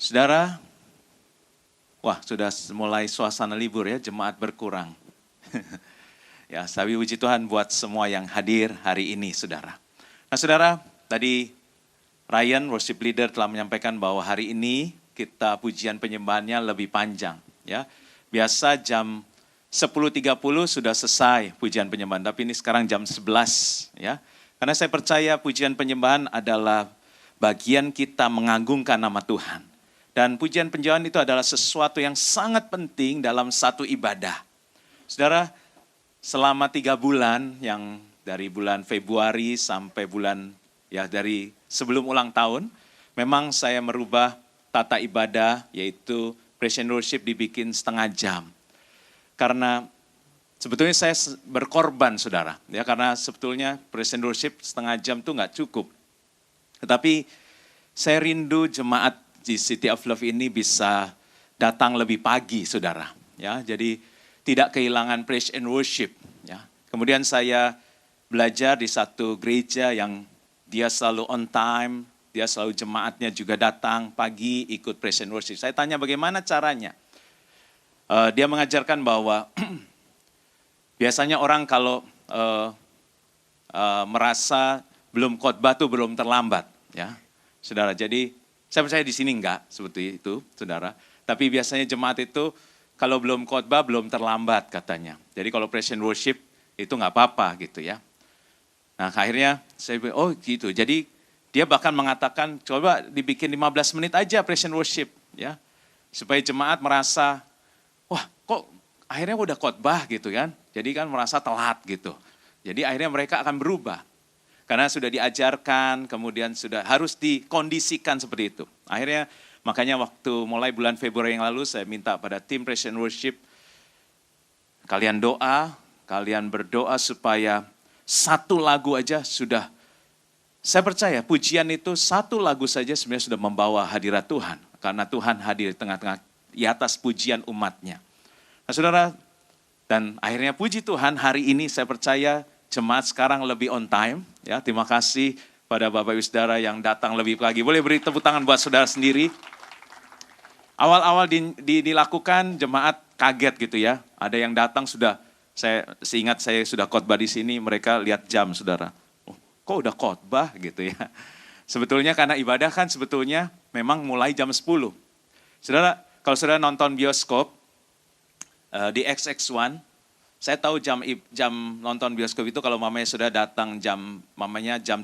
Saudara, wah sudah mulai suasana libur ya, jemaat berkurang. Ya, tapi puji Tuhan buat semua yang hadir hari ini, saudara. Nah saudara, tadi Ryan, worship leader telah menyampaikan bahwa hari ini kita pujian penyembahannya lebih panjang. Ya, biasa jam 10.30 sudah selesai pujian penyembahan, tapi ini sekarang jam 11. Ya, karena saya percaya pujian penyembahan adalah bagian kita mengagungkan nama Tuhan. Dan pujian penyembahan itu adalah sesuatu yang sangat penting dalam satu ibadah. Saudara, selama 3 bulan, yang dari bulan Februari sampai bulan, ya dari sebelum ulang tahun, memang saya merubah tata ibadah, yaitu praise and worship dibikin setengah jam. Karena sebetulnya saya berkorban, saudara. Ya, karena sebetulnya praise and worship setengah jam itu nggak cukup. Tetapi saya rindu jemaat di City of Love ini bisa datang lebih pagi, saudara. Ya, jadi tidak kehilangan praise and worship. Ya. Kemudian saya belajar di satu gereja yang dia selalu on time, dia selalu jemaatnya juga datang pagi ikut praise and worship. Saya tanya bagaimana caranya. Dia mengajarkan bahwa biasanya orang kalau merasa belum khotbah tuh belum terlambat, ya, saudara. Jadi saya percaya di sini enggak seperti itu, saudara. Tapi biasanya jemaat itu kalau belum khotbah belum terlambat katanya. Jadi kalau praise and worship itu enggak apa-apa gitu ya. Nah akhirnya saya bilang, oh gitu. Jadi dia bahkan mengatakan coba dibikin 15 menit aja praise and worship ya. Supaya jemaat merasa, wah kok akhirnya udah khotbah gitu kan. Jadi kan merasa telat gitu. Jadi akhirnya mereka akan berubah. Karena sudah diajarkan, kemudian sudah harus dikondisikan seperti itu. Akhirnya makanya waktu mulai bulan Februari yang lalu saya minta pada tim Praise and Worship, kalian berdoa supaya satu lagu aja sudah, saya percaya pujian itu satu lagu saja sebenarnya sudah membawa hadirat Tuhan. Karena Tuhan hadir di tengah-tengah, di atas pujian umatnya. Nah saudara, dan akhirnya puji Tuhan hari ini saya percaya jemaat sekarang lebih on time. Ya, terima kasih pada Bapak Ibu Saudara yang datang lebih pagi. Boleh beri tepuk tangan buat saudara sendiri. Awal-awal dilakukan jemaat kaget gitu ya. Ada yang datang sudah, saya seingat saya sudah khotbah di sini, mereka lihat jam saudara. Oh, kok udah khotbah gitu ya. Sebetulnya karena ibadah kan sebetulnya memang mulai jam 10. Saudara, kalau saudara nonton bioskop di XX1, saya tahu jam nonton bioskop itu kalau mamanya sudah datang jam 17.15.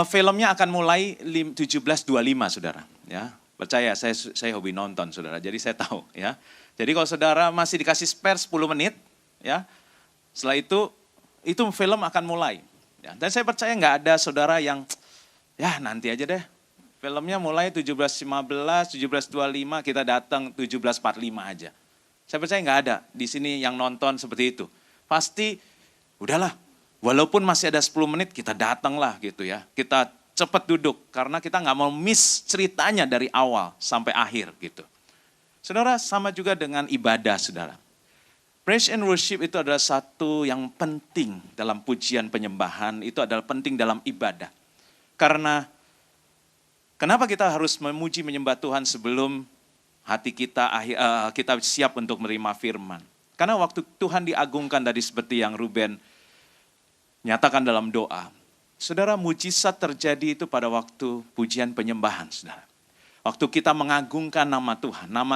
Filmnya akan mulai 17.25, saudara. Ya, percaya saya hobi nonton, saudara. Jadi saya tahu ya. Jadi kalau saudara masih dikasih spare 10 menit, ya, setelah itu film akan mulai. Ya, dan saya percaya nggak ada saudara yang ya nanti aja deh. Filmnya mulai 17.15, 17.25, kita datang 17.45 aja. Saya percaya nggak ada di sini yang nonton seperti itu. Pasti udahlah, walaupun masih ada 10 menit kita datanglah gitu ya. Kita cepat duduk karena kita nggak mau miss ceritanya dari awal sampai akhir gitu. Saudara, sama juga dengan ibadah saudara. Praise and worship itu adalah satu yang penting dalam pujian penyembahan, itu adalah penting dalam ibadah. Karena kenapa kita harus memuji menyembah Tuhan sebelum hati kita siap untuk menerima firman. Karena waktu Tuhan diagungkan tadi seperti yang Ruben nyatakan dalam doa. Saudara, mujizat terjadi itu pada waktu pujian penyembahan, saudara. Waktu kita mengagungkan nama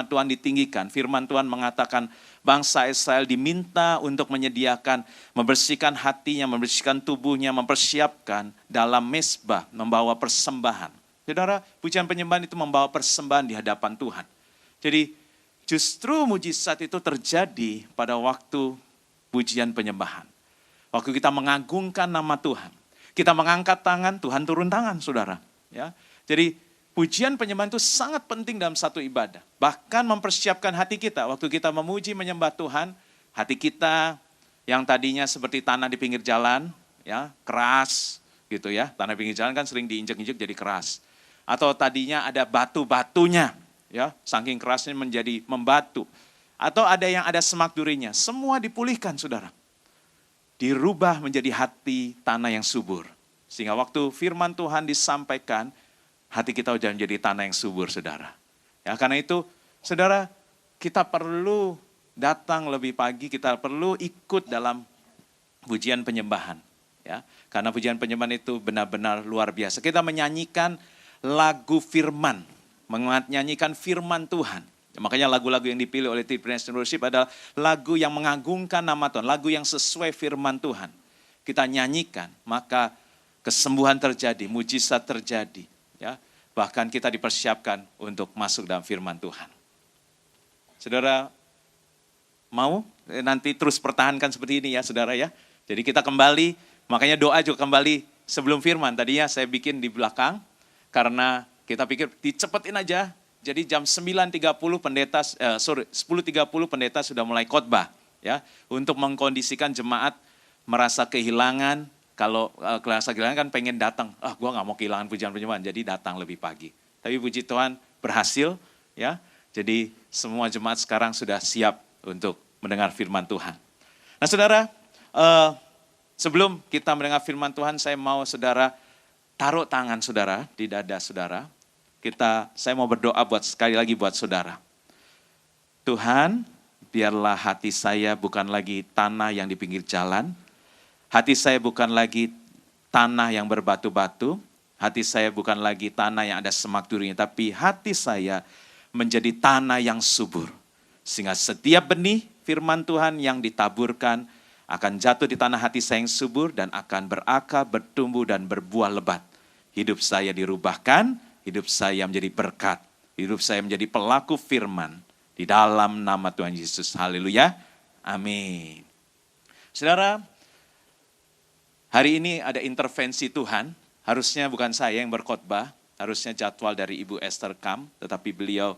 Tuhan ditinggikan. Firman Tuhan mengatakan bangsa Israel diminta untuk menyediakan, membersihkan hatinya, membersihkan tubuhnya, mempersiapkan dalam mezbah, membawa persembahan. Saudara, pujian penyembahan itu membawa persembahan di hadapan Tuhan. Jadi justru mujizat itu terjadi pada waktu pujian penyembahan. Waktu kita mengagungkan nama Tuhan. Kita mengangkat tangan, Tuhan turun tangan, saudara. Ya, jadi pujian penyembahan itu sangat penting dalam satu ibadah. Bahkan mempersiapkan hati kita. Waktu kita memuji menyembah Tuhan, hati kita yang tadinya seperti tanah di pinggir jalan, ya keras gitu ya. Tanah di pinggir jalan kan sering diinjek-injek jadi keras. Atau tadinya ada batu-batunya. Ya, saking kerasnya menjadi membatu. Atau ada yang ada semak durinya. Semua dipulihkan, saudara. Dirubah menjadi hati tanah yang subur. Sehingga waktu firman Tuhan disampaikan, hati kita sudah menjadi tanah yang subur, saudara. Ya, karena itu, saudara, kita perlu datang lebih pagi, kita perlu ikut dalam pujian penyembahan. Ya, karena pujian penyembahan itu benar-benar luar biasa. Kita menyanyikan lagu firman, menyanyikan firman Tuhan. Makanya lagu-lagu yang dipilih oleh Tim Praise and Worship adalah lagu yang mengagungkan nama Tuhan, lagu yang sesuai firman Tuhan. Kita nyanyikan, maka kesembuhan terjadi, mujizat terjadi. Ya, bahkan kita dipersiapkan untuk masuk dalam firman Tuhan. Saudara, mau nanti terus pertahankan seperti ini ya saudara ya. Jadi kita kembali, makanya doa juga kembali sebelum firman. Tadinya saya bikin di belakang, karena kita pikir dicepetin aja. Jadi jam 9.30 10.30 pendeta sudah mulai khotbah ya, untuk mengkondisikan jemaat merasa kehilangan. Kalau merasa kehilangan kan pengen datang, gua nggak mau kehilangan pujian penyembahan, jadi datang lebih pagi. Tapi puji Tuhan berhasil ya. Jadi semua jemaat sekarang sudah siap untuk mendengar firman Tuhan. Nah saudara, sebelum kita mendengar firman Tuhan, saya mau saudara taruh tangan saudara di dada saudara. Saya mau berdoa sekali lagi buat saudara. Tuhan, biarlah hati saya bukan lagi tanah yang di pinggir jalan. Hati saya bukan lagi tanah yang berbatu-batu. Hati saya bukan lagi tanah yang ada semak durinya. Tapi hati saya menjadi tanah yang subur. Sehingga setiap benih firman Tuhan yang ditaburkan akan jatuh di tanah hati saya yang subur dan akan berakar, bertumbuh dan berbuah lebat. Hidup saya dirubahkan. Hidup saya menjadi berkat. Hidup saya menjadi pelaku firman. Di dalam nama Tuhan Yesus. Haleluya. Amin. Saudara, hari ini ada intervensi Tuhan. Harusnya bukan saya yang berkhotbah. Harusnya jadwal dari Ibu Esther Kam. Tetapi beliau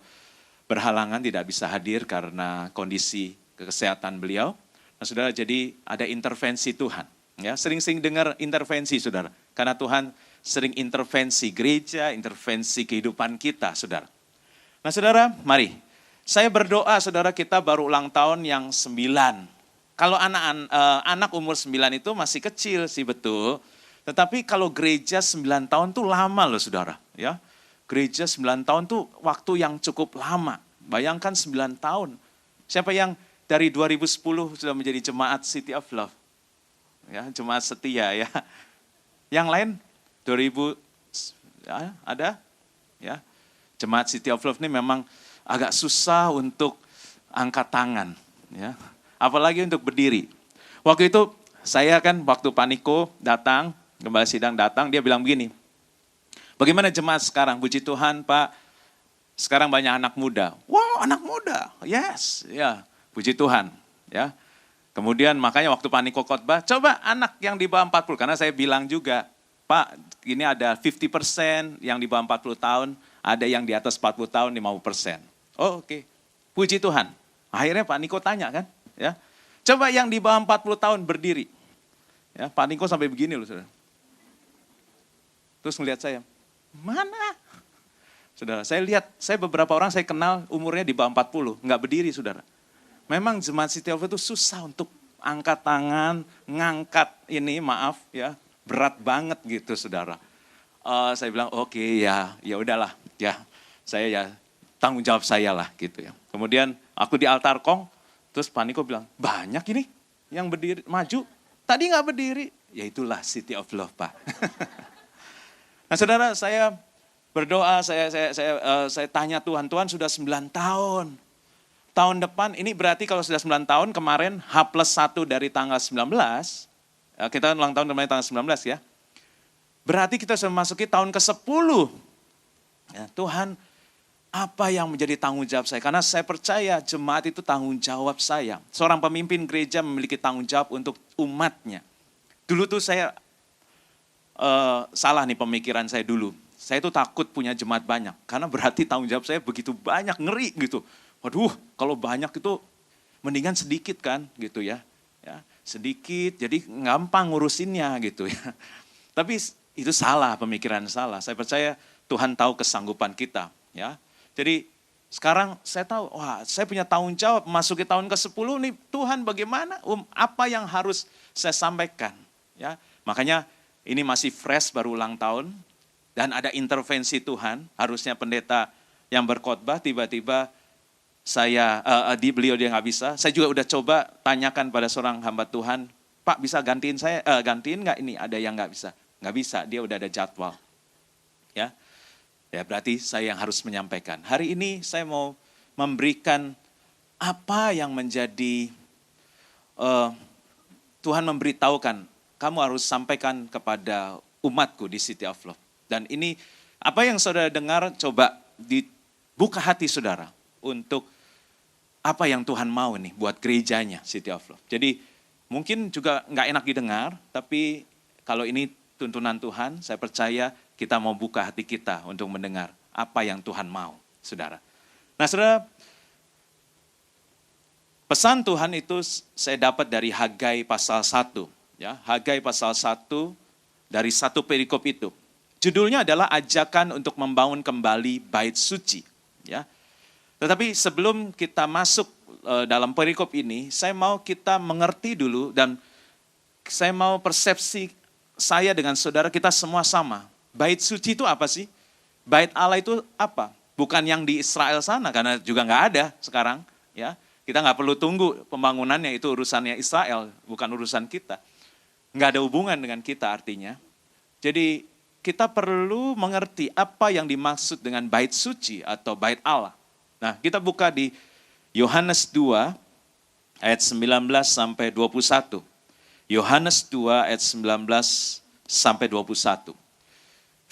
berhalangan tidak bisa hadir karena kondisi kesehatan beliau. Nah saudara, jadi ada intervensi Tuhan. Ya, sering-sering dengar intervensi saudara. Karena Tuhan sering intervensi gereja, intervensi kehidupan kita, saudara. Nah, saudara, mari. Saya berdoa, saudara, kita baru ulang tahun yang 9. Kalau anak umur 9 itu masih kecil sih, betul. Tetapi kalau gereja 9 tahun tuh lama loh, saudara. Ya, gereja 9 tahun tuh waktu yang cukup lama. Bayangkan 9 tahun. Siapa yang dari 2010 sudah menjadi jemaat City of Love? Ya, jemaat setia ya. Yang lain 2000 ya, ada ya. Jemaat City of Love ini memang agak susah untuk angkat tangan ya. Apalagi untuk berdiri. Waktu itu saya kan waktu Paniko datang, gembala sidang datang, dia bilang begini. Bagaimana jemaat sekarang? Puji Tuhan, Pak. Sekarang banyak anak muda. Wow, anak muda. Yes, ya. Puji Tuhan, ya. Kemudian makanya waktu Paniko khotbah, coba anak yang di bawah 40 karena saya bilang juga Pak, ini ada 50% yang di bawah 40 tahun, ada yang di atas 40 tahun 50%. Oh, oke. Puji Tuhan. Akhirnya Pak Niko tanya kan, ya. Coba yang di bawah 40 tahun berdiri. Ya, Pak Niko sampai begini loh, Saudara. Terus ngelihat saya, "Mana?" Saudara, saya beberapa orang saya kenal umurnya di bawah 40, enggak berdiri, Saudara. Memang jemaat City of Love itu susah untuk angkat tangan, ngangkat ini, maaf ya. Berat banget gitu saudara. Saya bilang oke, ya udahlah ya, saya ya tanggung jawab saya lah gitu ya. Kemudian aku di altar kong, terus Paniko bilang banyak ini yang berdiri maju, tadi nggak berdiri, ya itulah City of Love Pak. Nah saudara, saya berdoa, saya tanya Tuhan sudah 9 tahun. Tahun depan ini berarti kalau sudah 9 tahun kemarin H+1 dari tanggal 19. Kita ulang tahun kemarin tanggal 19 ya. Berarti kita sudah memasuki tahun ke-10. Ya, Tuhan, apa yang menjadi tanggung jawab saya? Karena saya percaya jemaat itu tanggung jawab saya. Seorang pemimpin gereja memiliki tanggung jawab untuk umatnya. Dulu tuh saya salah nih pemikiran saya dulu. Saya tuh takut punya jemaat banyak. Karena berarti tanggung jawab saya begitu banyak, ngeri gitu. Waduh, kalau banyak itu mendingan sedikit kan gitu ya. Ya, sedikit, jadi gampang ngurusinnya gitu ya. Tapi itu salah, pemikiran salah. Saya percaya Tuhan tahu kesanggupan kita. Ya, jadi sekarang saya tahu, wah saya punya tanggung jawab memasuki tahun ke-10 nih, Tuhan bagaimana, apa yang harus saya sampaikan. Ya, makanya ini masih fresh baru ulang tahun. dan ada intervensi Tuhan, harusnya pendeta yang berkhotbah tiba-tiba beliau dia nggak bisa. Saya juga udah coba tanyakan pada seorang hamba Tuhan, Pak bisa gantiin nggak ini? Ada yang nggak bisa. Nggak bisa, dia udah ada jadwal. Ya berarti saya yang harus menyampaikan. Hari ini saya mau memberikan apa yang menjadi Tuhan memberitahukan, kamu harus sampaikan kepada umatku di City of Love. Dan ini apa yang saudara dengar, coba dibuka hati saudara untuk apa yang Tuhan mau nih buat gerejanya City of Love. Jadi mungkin juga nggak enak didengar, tapi kalau ini tuntunan Tuhan, saya percaya kita mau buka hati kita untuk mendengar apa yang Tuhan mau, saudara. Nah saudara, pesan Tuhan itu saya dapat dari Hagai pasal 1. Ya, Hagai pasal 1 dari satu perikop itu. Judulnya adalah ajakan untuk membangun kembali bait suci. Ya. Tetapi sebelum kita masuk dalam perikop ini, saya mau kita mengerti dulu dan saya mau persepsi saya dengan saudara kita semua sama. Bait suci itu apa sih? Bait Allah itu apa? Bukan yang di Israel sana, karena juga nggak ada sekarang. Ya, kita nggak perlu tunggu pembangunannya, itu urusannya Israel, bukan urusan kita. Nggak ada hubungan dengan kita artinya. Jadi kita perlu mengerti apa yang dimaksud dengan bait suci atau bait Allah. Nah, kita buka di Yohanes 2 ayat 19 sampai 21. Yohanes 2 ayat 19 sampai 21.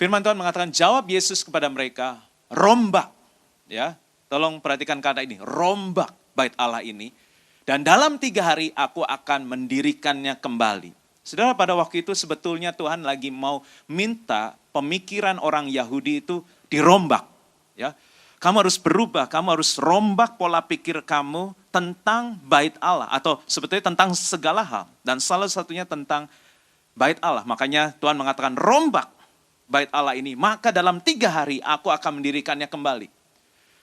Firman Tuhan mengatakan, jawab Yesus kepada mereka, rombak. Ya, tolong perhatikan kata ini, rombak bait Allah ini. Dan dalam 3 hari aku akan mendirikannya kembali. Saudara, pada waktu itu sebetulnya Tuhan lagi mau minta pemikiran orang Yahudi itu dirombak. Ya, kamu harus berubah, kamu harus rombak pola pikir kamu tentang bait Allah. Atau sebetulnya tentang segala hal. Dan salah satunya tentang bait Allah. Makanya Tuhan mengatakan rombak bait Allah ini. Maka dalam 3 hari aku akan mendirikannya kembali.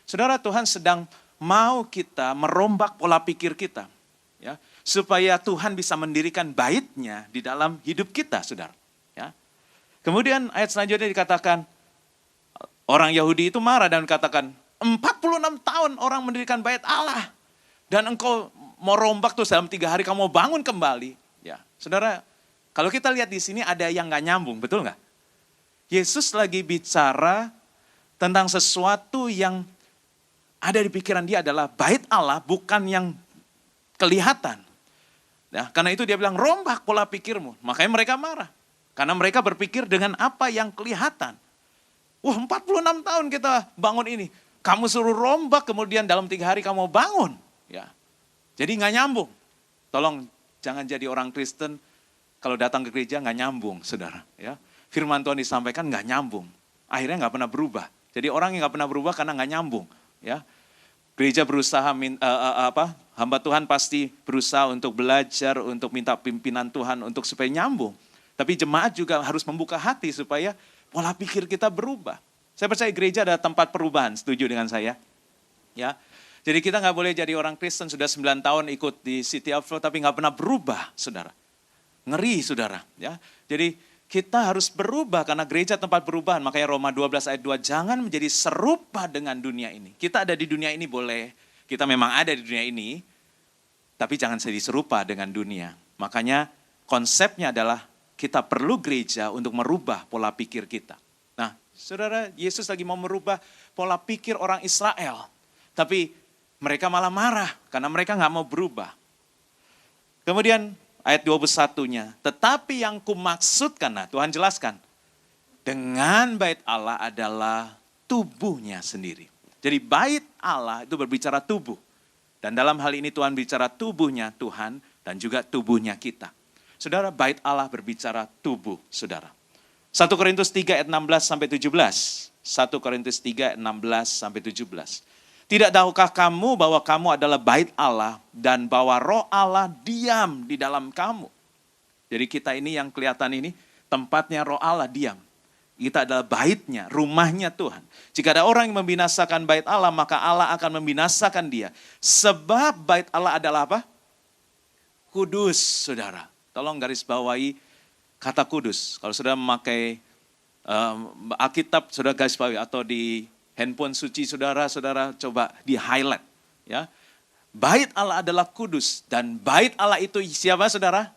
Saudara, Tuhan sedang mau kita merombak pola pikir kita. Ya, supaya Tuhan bisa mendirikan bait-Nya di dalam hidup kita, saudara. Ya. Kemudian ayat selanjutnya dikatakan, orang Yahudi itu marah dan katakan, 46 tahun orang mendirikan bait Allah. Dan engkau mau rombak tuh dalam 3 hari kamu mau bangun kembali. Ya, saudara, kalau kita lihat di sini ada yang gak nyambung, betul gak? Yesus lagi bicara tentang sesuatu yang ada di pikiran dia adalah bait Allah, bukan yang kelihatan. Ya, karena itu dia bilang, rombak pola pikirmu. Makanya mereka marah. Karena mereka berpikir dengan apa yang kelihatan. Wah, 46 tahun kita bangun ini. Kamu suruh rombak, kemudian dalam 3 hari kamu bangun. Ya, jadi nggak nyambung. Tolong jangan jadi orang Kristen, kalau datang ke gereja nggak nyambung, saudara. Ya, firman Tuhan disampaikan nggak nyambung. Akhirnya nggak pernah berubah. Jadi orang yang nggak pernah berubah karena nggak nyambung. Ya, gereja berusaha, hamba Tuhan pasti berusaha untuk belajar, untuk minta pimpinan Tuhan untuk supaya nyambung. Tapi jemaat juga harus membuka hati supaya pola pikir kita berubah. Saya percaya gereja adalah tempat perubahan, setuju dengan saya? Ya, jadi kita nggak boleh jadi orang Kristen sudah 9 tahun ikut di City of Love tapi nggak pernah berubah, saudara. Ngeri, saudara. Ya, jadi kita harus berubah karena gereja tempat perubahan. Makanya Roma 12 ayat 2, jangan menjadi serupa dengan dunia ini. Kita ada di dunia ini boleh, kita memang ada di dunia ini, tapi jangan jadi serupa dengan dunia. Makanya konsepnya adalah kita perlu gereja untuk merubah pola pikir kita. Nah, saudara, Yesus lagi mau merubah pola pikir orang Israel. Tapi mereka malah marah karena mereka nggak mau berubah. Kemudian ayat 21-nya, tetapi yang kumaksudkan, nah Tuhan jelaskan, dengan bait Allah adalah tubuhnya sendiri. Jadi bait Allah itu berbicara tubuh. Dan dalam hal ini Tuhan bicara tubuhnya Tuhan dan juga tubuhnya kita. Saudara, bait Allah berbicara tubuh, saudara. 1 Korintus 3 ayat 16 sampai 17. 1 Korintus 3 ayat 16 sampai 17. Tidak tahukah kamu bahwa kamu adalah bait Allah dan bahwa roh Allah diam di dalam kamu. Jadi kita ini yang kelihatan ini tempatnya roh Allah diam. Kita adalah baitnya, rumahnya Tuhan. Jika ada orang yang membinasakan bait Allah, maka Allah akan membinasakan dia. Sebab bait Allah adalah apa? Kudus, saudara. Tolong garis bawahi kata kudus. Kalau saudara memakai Alkitab saudara garis bawahi atau di handphone suci saudara coba di highlight. Ya. Bait Allah adalah kudus dan bait Allah itu siapa saudara?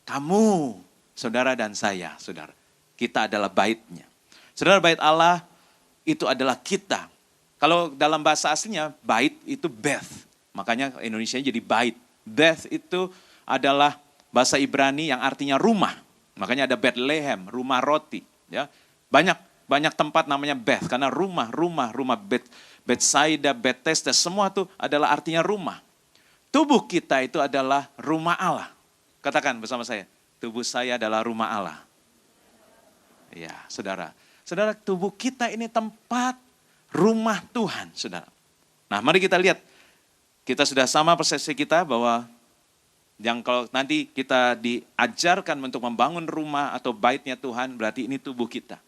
Kamu, saudara dan saya, saudara. Kita adalah baitnya. Saudara, bait Allah itu adalah kita. Kalau dalam bahasa aslinya, bait itu Beth. Makanya Indonesia jadi bait. Beth itu adalah bahasa Ibrani yang artinya rumah. Makanya ada Bethlehem, rumah roti. Ya, banyak tempat namanya Beth. Karena rumah Bethsaida, Bethesda, semua itu adalah artinya rumah. Tubuh kita itu adalah rumah Allah. Katakan bersama saya, tubuh saya adalah rumah Allah. Ya, saudara. Saudara, tubuh kita ini tempat rumah Tuhan, saudara. Nah, mari kita lihat. Kita sudah sama persepsi kita bahwa yang kalau nanti kita diajarkan untuk membangun rumah atau baitnya Tuhan, berarti ini tubuh kita.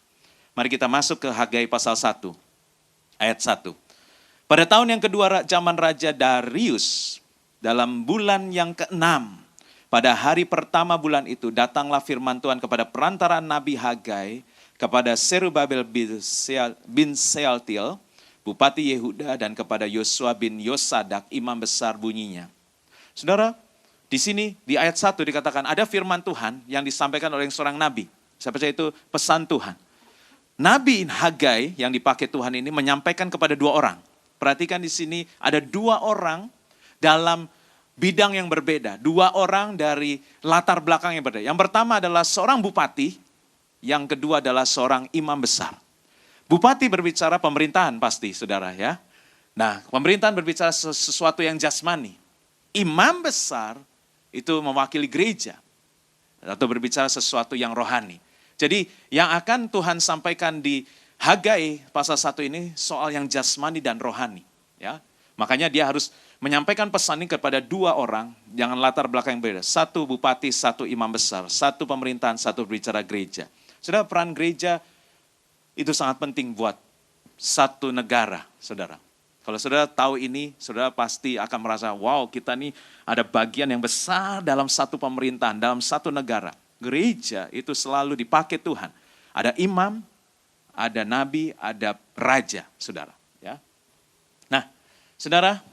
Mari kita masuk ke Hagai pasal 1, ayat 1. Pada tahun yang kedua zaman Raja Darius, dalam bulan yang ke-6, pada hari pertama bulan itu, datanglah firman Tuhan kepada perantaraan Nabi Hagai, kepada Serubabel bin Sealtiel, Bupati Yehuda, dan kepada Yosua bin Yosadak, imam besar bunyinya. Saudara, di sini di ayat 1 dikatakan ada firman Tuhan yang disampaikan oleh seorang nabi. Saya percaya itu pesan Tuhan. Nabi Hagai yang dipakai Tuhan ini menyampaikan kepada 2 orang. Perhatikan di sini ada 2 orang dalam bidang yang berbeda. 2 orang dari latar belakang yang berbeda. Yang pertama adalah seorang bupati, yang kedua adalah seorang imam besar. Bupati berbicara pemerintahan pasti, saudara ya. Nah, pemerintahan berbicara sesuatu yang jasmani. Imam besar itu mewakili gereja. Atau berbicara sesuatu yang rohani. Jadi yang akan Tuhan sampaikan di Hagai pasal 1 ini soal yang jasmani dan rohani. Ya. Makanya dia harus menyampaikan pesan ini kepada 2 orang yang latar belakang yang berbeda. 1 bupati, 1 imam besar. 1 pemerintahan, 1 berbicara gereja. Saudara, peran gereja itu sangat penting buat satu negara, saudara. Kalau saudara tahu ini, saudara pasti akan merasa, wow, kita nih ada bagian yang besar dalam satu pemerintahan, dalam satu negara. Gereja itu selalu dipakai Tuhan. Ada imam, ada nabi, ada raja, saudara. Ya. Nah, saudara,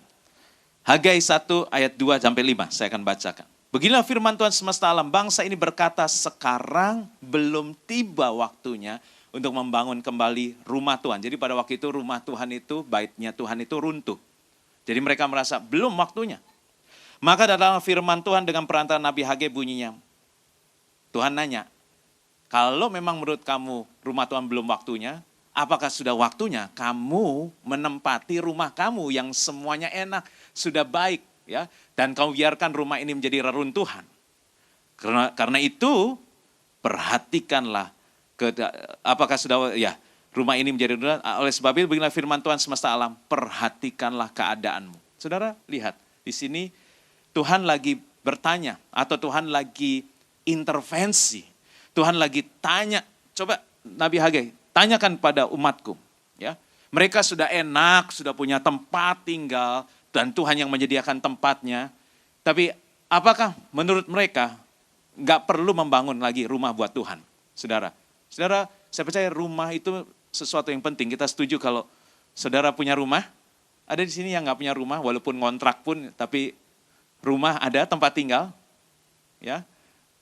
Hagai 1 ayat 2-5, saya akan bacakan. Beginilah firman Tuhan semesta alam, bangsa ini berkata, sekarang belum tiba waktunya untuk membangun kembali rumah Tuhan. Jadi pada waktu itu rumah Tuhan itu, baitnya Tuhan itu runtuh. Jadi mereka merasa belum waktunya. Maka datang firman Tuhan dengan perantara Nabi Hagai bunyinya. Tuhan nanya, kalau memang menurut kamu rumah Tuhan belum waktunya, apakah sudah waktunya kamu menempati rumah kamu yang semuanya enak, sudah baik, ya, dan kamu biarkan rumah ini menjadi reruntuhan. Karena itu perhatikanlah apakah sudah ya rumah ini menjadi reruntuhan. Oleh sebab itu beginilah firman Tuhan semesta alam, perhatikanlah keadaanmu. Saudara lihat di sini Tuhan lagi bertanya atau Tuhan lagi intervensi. Tuhan lagi tanya, coba Nabi Hagai tanyakan pada umatku, ya. Mereka sudah enak, sudah punya tempat tinggal dan Tuhan yang menyediakan tempatnya. Tapi apakah menurut mereka nggak perlu membangun lagi rumah buat Tuhan? Saudara, saya percaya rumah itu sesuatu yang penting. Kita setuju kalau saudara punya rumah. Ada di sini yang nggak punya rumah, walaupun ngontrak pun, tapi rumah ada tempat tinggal. Ya,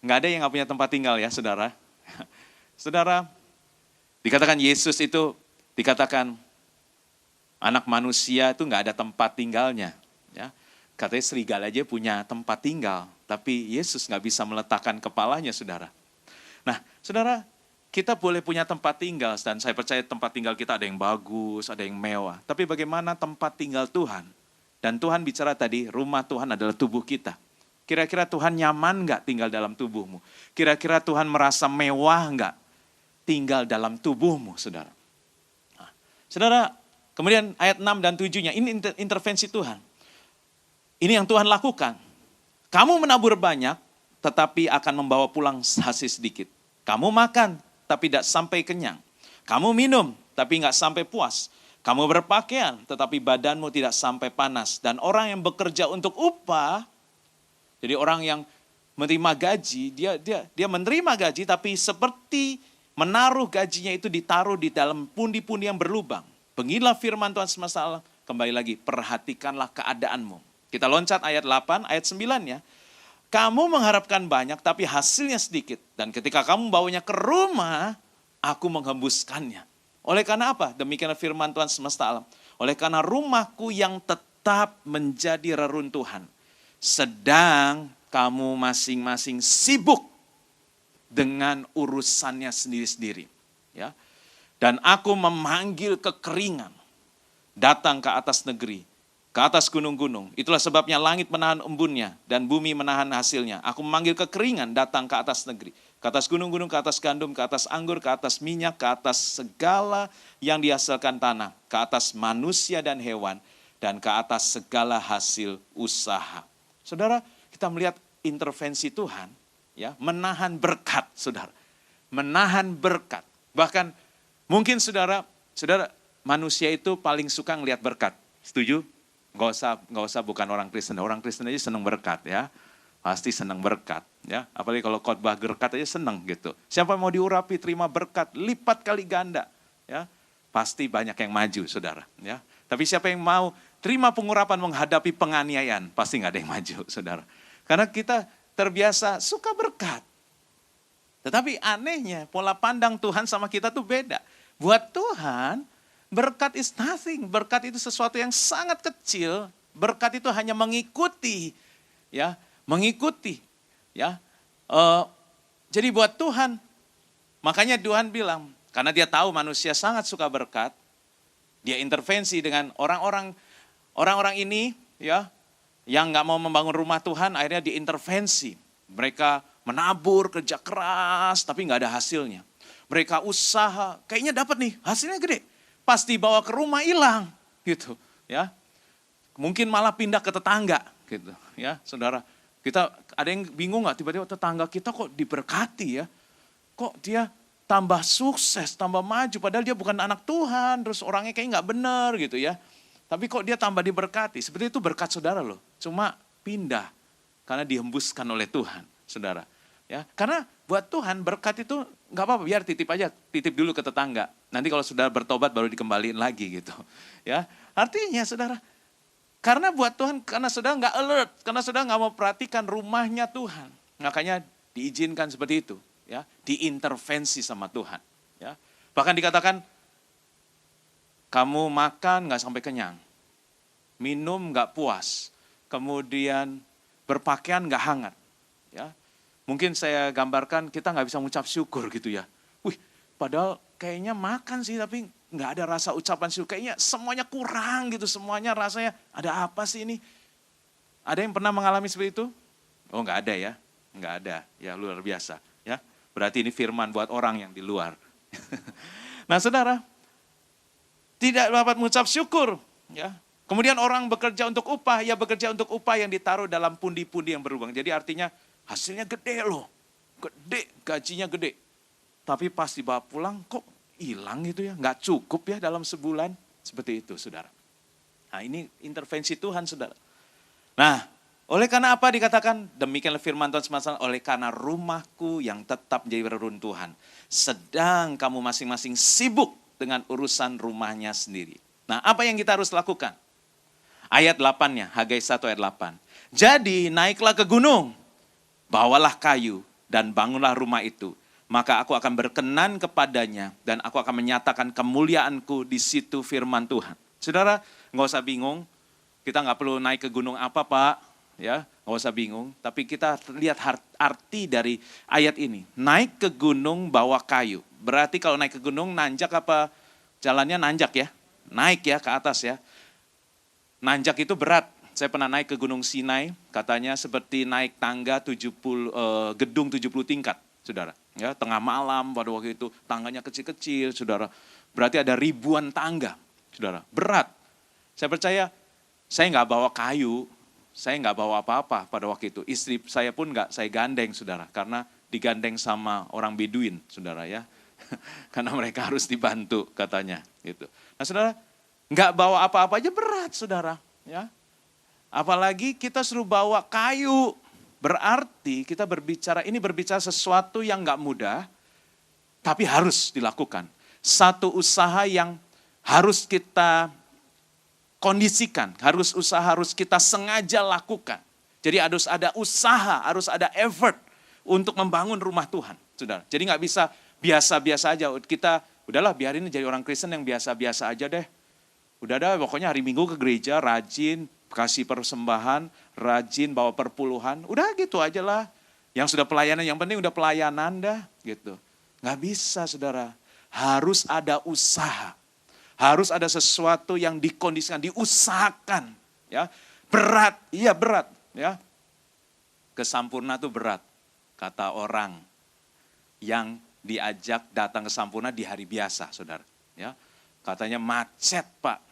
nggak ada yang nggak punya tempat tinggal ya, saudara. Saudara, dikatakan Yesus itu dikatakan anak manusia itu nggak ada tempat tinggalnya. Ya, katanya serigala aja punya tempat tinggal, tapi Yesus nggak bisa meletakkan kepalanya, saudara. Nah, saudara, kita boleh punya tempat tinggal, dan saya percaya tempat tinggal kita ada yang bagus, ada yang mewah. Tapi bagaimana tempat tinggal Tuhan? Dan Tuhan bicara tadi, rumah Tuhan adalah tubuh kita. Kira-kira Tuhan nyaman nggak tinggal dalam tubuhmu? Kira-kira Tuhan merasa mewah nggak tinggal dalam tubuhmu, saudara? Nah, saudara, kemudian ayat 6 dan 7-nya, ini intervensi Tuhan. Ini yang Tuhan lakukan. Kamu menabur banyak, tetapi akan membawa pulang hasil sedikit. Kamu makan, tapi tidak sampai kenyang. Kamu minum, tapi nggak sampai puas. Kamu berpakaian, tetapi badanmu tidak sampai panas. Dan orang yang bekerja untuk upah, jadi orang yang menerima gaji, dia menerima gaji, tapi seperti menaruh gajinya itu ditaruh di dalam pundi-pundi yang berlubang. Beginilah firman Tuhan semesta alam. Kembali lagi, perhatikanlah keadaanmu. Kita loncat ayat 8, ayat 9 ya. Kamu mengharapkan banyak tapi hasilnya sedikit. Dan ketika kamu bawanya ke rumah, aku menghembuskannya. Oleh karena apa? Demikianlah firman Tuhan semesta alam. Oleh karena rumahku yang tetap menjadi reruntuhan. Sedang kamu masing-masing sibuk dengan urusannya sendiri-sendiri. Ya. Dan aku memanggil kekeringan datang ke atas negeri, ke atas gunung-gunung. Itulah sebabnya langit menahan embunnya dan bumi menahan hasilnya. Aku memanggil kekeringan datang ke atas negeri, ke atas gunung-gunung, ke atas gandum, ke atas anggur, ke atas minyak, ke atas segala yang dihasilkan tanah, ke atas manusia dan hewan, dan ke atas segala hasil usaha. Saudara, kita melihat intervensi Tuhan, ya, menahan berkat, saudara. Menahan berkat. Bahkan mungkin saudara manusia itu paling suka ngelihat berkat. Setuju? Nggak usah bukan orang Kristen. Orang Kristen aja senang berkat ya. Pasti senang berkat ya. Apalagi kalau khotbah berkat aja senang gitu. Siapa mau diurapi terima berkat lipat kali ganda ya. Pasti banyak yang maju saudara ya. Tapi siapa yang mau terima pengurapan menghadapi penganiayaan, pasti nggak ada yang maju saudara. Karena kita terbiasa suka berkat. Tetapi anehnya pola pandang Tuhan sama kita tuh beda. Buat Tuhan, berkat is nothing. Berkat itu sesuatu yang sangat kecil. Berkat itu hanya mengikuti, ya, mengikuti, ya. Jadi buat Tuhan, makanya Tuhan bilang, karena dia tahu manusia sangat suka berkat, dia intervensi dengan orang-orang ini, ya, yang nggak mau membangun rumah Tuhan, akhirnya diintervensi. Mereka menabur, kerja keras, tapi nggak ada hasilnya. Mereka usaha, kayaknya dapat nih, hasilnya gede. Pas dibawa ke rumah hilang, gitu, ya. Mungkin malah pindah ke tetangga, gitu, ya, saudara. Kita ada yang bingung nggak tiba-tiba tetangga kita kok diberkati ya, kok dia tambah sukses, tambah maju, padahal dia bukan anak Tuhan, terus orangnya kayak nggak benar, gitu ya. Tapi kok dia tambah diberkati, seperti itu berkat saudara loh. Cuma pindah karena dihembuskan oleh Tuhan, saudara. Ya, karena buat Tuhan berkat itu nggak apa-apa, biar titip aja, titip dulu ke tetangga. Nanti kalau sudah bertobat baru dikembaliin lagi gitu. Ya, artinya saudara, karena buat Tuhan, karena saudara nggak alert, karena saudara nggak mau perhatikan rumahnya Tuhan, makanya diizinkan seperti itu, ya, diintervensi sama Tuhan. Ya, bahkan dikatakan kamu makan nggak sampai kenyang, minum nggak puas, kemudian berpakaian nggak hangat. Ya, mungkin saya gambarkan kita nggak bisa mengucap syukur gitu ya. Wih, padahal kayaknya makan sih tapi nggak ada rasa ucapan syukur. Kayaknya semuanya kurang gitu, semuanya rasanya ada apa sih ini? Ada yang pernah mengalami seperti itu? Oh nggak ada ya, nggak ada. Ya luar biasa ya. Berarti ini firman buat orang yang di luar. Nah saudara, tidak dapat mengucap syukur. Ya. Kemudian orang bekerja untuk upah, ya bekerja untuk upah yang ditaruh dalam pundi-pundi yang berlubang. Jadi artinya hasilnya gede loh, gede, gajinya gede. Tapi pas dibawa pulang kok hilang gitu ya, nggak cukup ya dalam sebulan. Seperti itu saudara. Nah ini intervensi Tuhan saudara. Nah oleh karena apa dikatakan, demikianlah firman Tuhan semasa, oleh karena rumahku yang tetap menjadi reruntuhan. Sedang kamu masing-masing sibuk dengan urusan rumahnya sendiri. Nah apa yang kita harus lakukan? Ayat 8-nya, Hagai 1 ayat 8. Jadi naiklah ke gunung, bawalah kayu dan bangunlah rumah itu. Maka aku akan berkenan kepadanya dan aku akan menyatakan kemuliaanku di situ firman Tuhan. Saudara, nggak usah bingung. Kita nggak perlu naik ke gunung apa Pak, ya nggak usah bingung. Tapi kita lihat arti dari ayat ini. Naik ke gunung bawa kayu. Berarti kalau naik ke gunung nanjak apa jalannya nanjak ya? Naik ya ke atas ya. Nanjak itu berat. Saya pernah naik ke Gunung Sinai, katanya seperti naik tangga 70 gedung 70 tingkat, saudara. Ya, tengah malam pada waktu itu tangganya kecil-kecil, saudara. Berarti ada ribuan tangga, saudara. Berat. Saya percaya, saya nggak bawa kayu, saya nggak bawa apa-apa pada waktu itu. Istri saya pun nggak saya gandeng, saudara, karena digandeng sama orang Beduin, saudara ya. Karena mereka harus dibantu katanya, gitu. Nah, saudara, nggak bawa apa-apa aja berat, saudara, ya. Apalagi kita suruh bawa kayu, berarti kita berbicara sesuatu yang nggak mudah, Tapi harus dilakukan. Satu usaha yang harus kita kondisikan, harus kita sengaja lakukan. Jadi harus ada usaha, harus ada effort untuk membangun rumah Tuhan, saudara. Jadi nggak bisa biasa-biasa aja. Kita udahlah biarin jadi orang Kristen yang biasa-biasa aja deh. Udah dah, pokoknya hari Minggu ke gereja, rajin kasih persembahan, rajin bawa perpuluhan. Udah gitu aja lah. Yang sudah pelayanan, yang penting udah pelayanan dah gitu. Nggak bisa, saudara. Harus ada usaha. Harus ada sesuatu yang dikondisikan, diusahakan. Ya, berat, iya berat. Ya, kesampurna itu berat, kata orang yang diajak datang ke Sampurna di hari biasa, saudara. Ya, katanya macet Pak.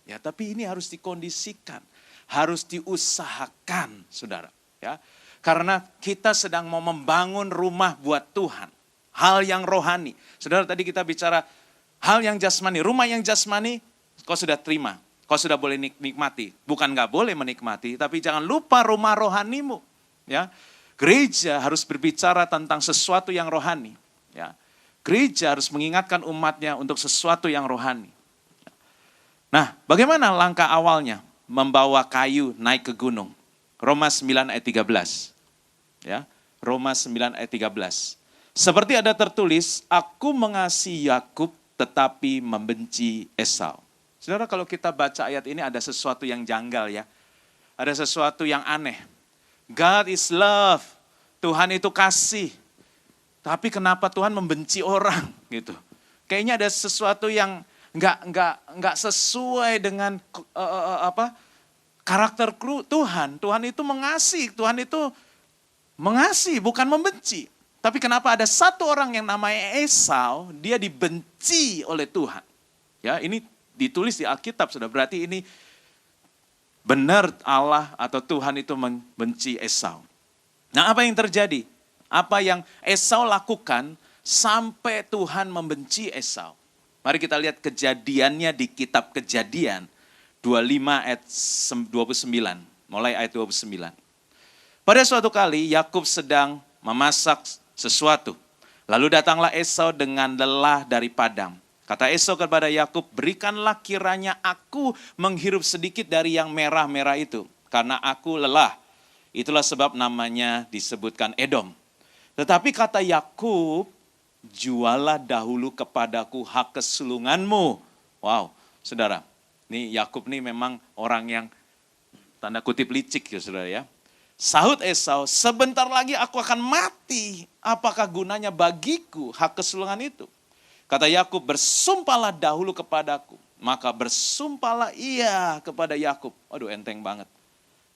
Ya, tapi ini harus dikondisikan, harus diusahakan, saudara. Ya, karena kita sedang mau membangun rumah buat Tuhan, hal yang rohani. Saudara, tadi kita bicara hal yang jasmani, rumah yang jasmani, kau sudah terima. Kau sudah boleh nikmati, bukan gak boleh menikmati, tapi jangan lupa rumah rohanimu. Ya, gereja harus berbicara tentang sesuatu yang rohani. Ya, gereja harus mengingatkan umatnya untuk sesuatu yang rohani. Nah, bagaimana langkah awalnya? Membawa kayu naik ke gunung. Roma 9 ayat 13. Ya, Roma 9 ayat 13. Seperti ada tertulis, aku mengasihi Yakub tetapi membenci Esau. Saudara, kalau kita baca ayat ini ada sesuatu yang janggal ya. Ada sesuatu yang aneh. God is love. Tuhan itu kasih. Tapi kenapa Tuhan membenci orang gitu? Kayaknya ada sesuatu yang nggak sesuai dengan karakter Tuhan. Tuhan itu mengasihi. Tuhan itu mengasihi, bukan membenci. Tapi kenapa ada satu orang yang namanya Esau, dia dibenci oleh Tuhan? Ya, ini ditulis di Alkitab, sudah berarti ini benar Allah atau Tuhan itu membenci Esau. Nah, apa yang terjadi? Apa yang Esau lakukan sampai Tuhan membenci Esau? Mari kita lihat kejadiannya di kitab Kejadian 25 ayat 29, mulai ayat 29. Pada suatu kali Yakub sedang memasak sesuatu. Lalu datanglah Esau dengan lelah dari padang. Kata Esau kepada Yakub, berikanlah kiranya aku menghirup sedikit dari yang merah-merah itu. Karena aku lelah. Itulah sebab namanya disebutkan Edom. Tetapi kata Yakub, jualah dahulu kepadaku hak kesulunganmu. Wow, saudara. Ini Yakub nih memang orang yang tanda kutip licik ya saudara ya. Sahut Esau, sebentar lagi aku akan mati. Apakah gunanya bagiku hak kesulungan itu? Kata Yakub, bersumpahlah dahulu kepadaku. Maka bersumpahlah ia kepada Yakub. Aduh, enteng banget.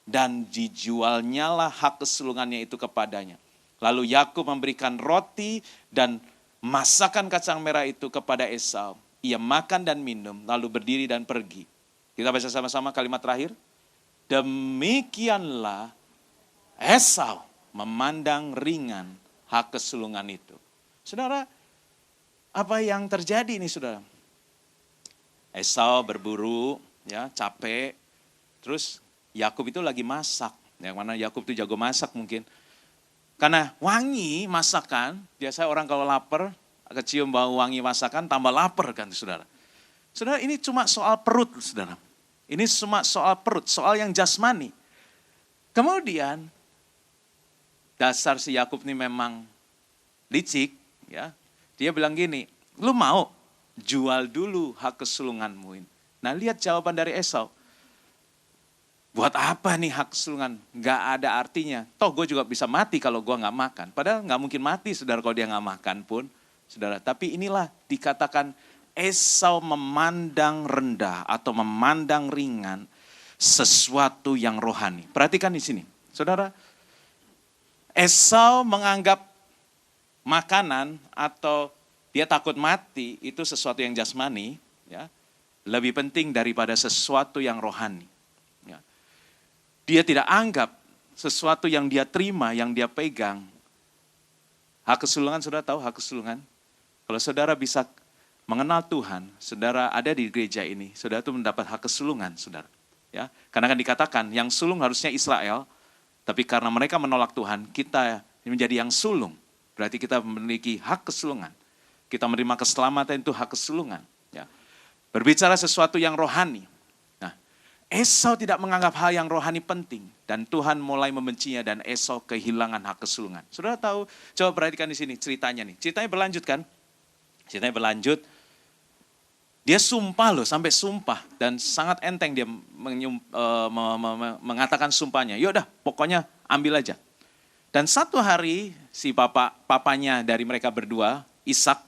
Dan dijualnyalah hak kesulungannya itu kepadanya. Lalu Yakub memberikan roti dan masakan kacang merah itu kepada Esau. Ia makan dan minum, lalu berdiri dan pergi. Kita baca sama-sama kalimat terakhir. Demikianlah Esau memandang ringan hak kesulungan itu. Saudara, apa yang terjadi nih saudara? Esau berburu, ya capek. Terus Yakub itu lagi masak. Yang mana Yakub itu jago masak mungkin. Karena wangi masakan, biasanya orang kalau lapar, kecium bau wangi masakan, tambah lapar kan saudara. Saudara, ini cuma soal perut saudara. Ini cuma soal perut, soal yang jasmani. Kemudian, dasar si Yakub ini memang licik, ya. Dia bilang gini, lu mau jual dulu hak kesulunganmu ini. Nah lihat jawaban dari Esau. Buat apa nih hak kesulungan? Gak ada artinya. Toh gue juga bisa mati kalau gue gak makan. Padahal gak mungkin mati saudara kalau dia gak makan pun. Saudara, tapi inilah dikatakan Esau memandang rendah atau memandang ringan sesuatu yang rohani. Perhatikan di sini. Saudara, Esau menganggap makanan atau dia takut mati itu sesuatu yang jasmani, ya, lebih penting daripada sesuatu yang rohani. Ya. Dia tidak anggap sesuatu yang dia terima, yang dia pegang. Hak kesulungan, saudara tahu hak kesulungan? Kalau saudara bisa mengenal Tuhan, saudara ada di gereja ini, saudara itu mendapat hak kesulungan, saudara. Ya, karena kan dikatakan yang sulung harusnya Israel, tapi karena mereka menolak Tuhan, kita menjadi yang sulung. Berarti kita memiliki hak kesulungan. Kita menerima keselamatan itu hak kesulungan. Ya. Berbicara sesuatu yang rohani. Nah, Esau tidak menganggap hal yang rohani penting. Dan Tuhan mulai membencinya dan Esau kehilangan hak kesulungan. Saudara tahu, coba perhatikan di sini ceritanya nih. Ceritanya berlanjut kan? Ceritanya berlanjut. Dia sumpah loh, sampai sumpah. Dan sangat enteng dia mengatakan sumpahnya. Yaudah, pokoknya ambil aja. Dan satu hari si papanya dari mereka berdua, Ishak,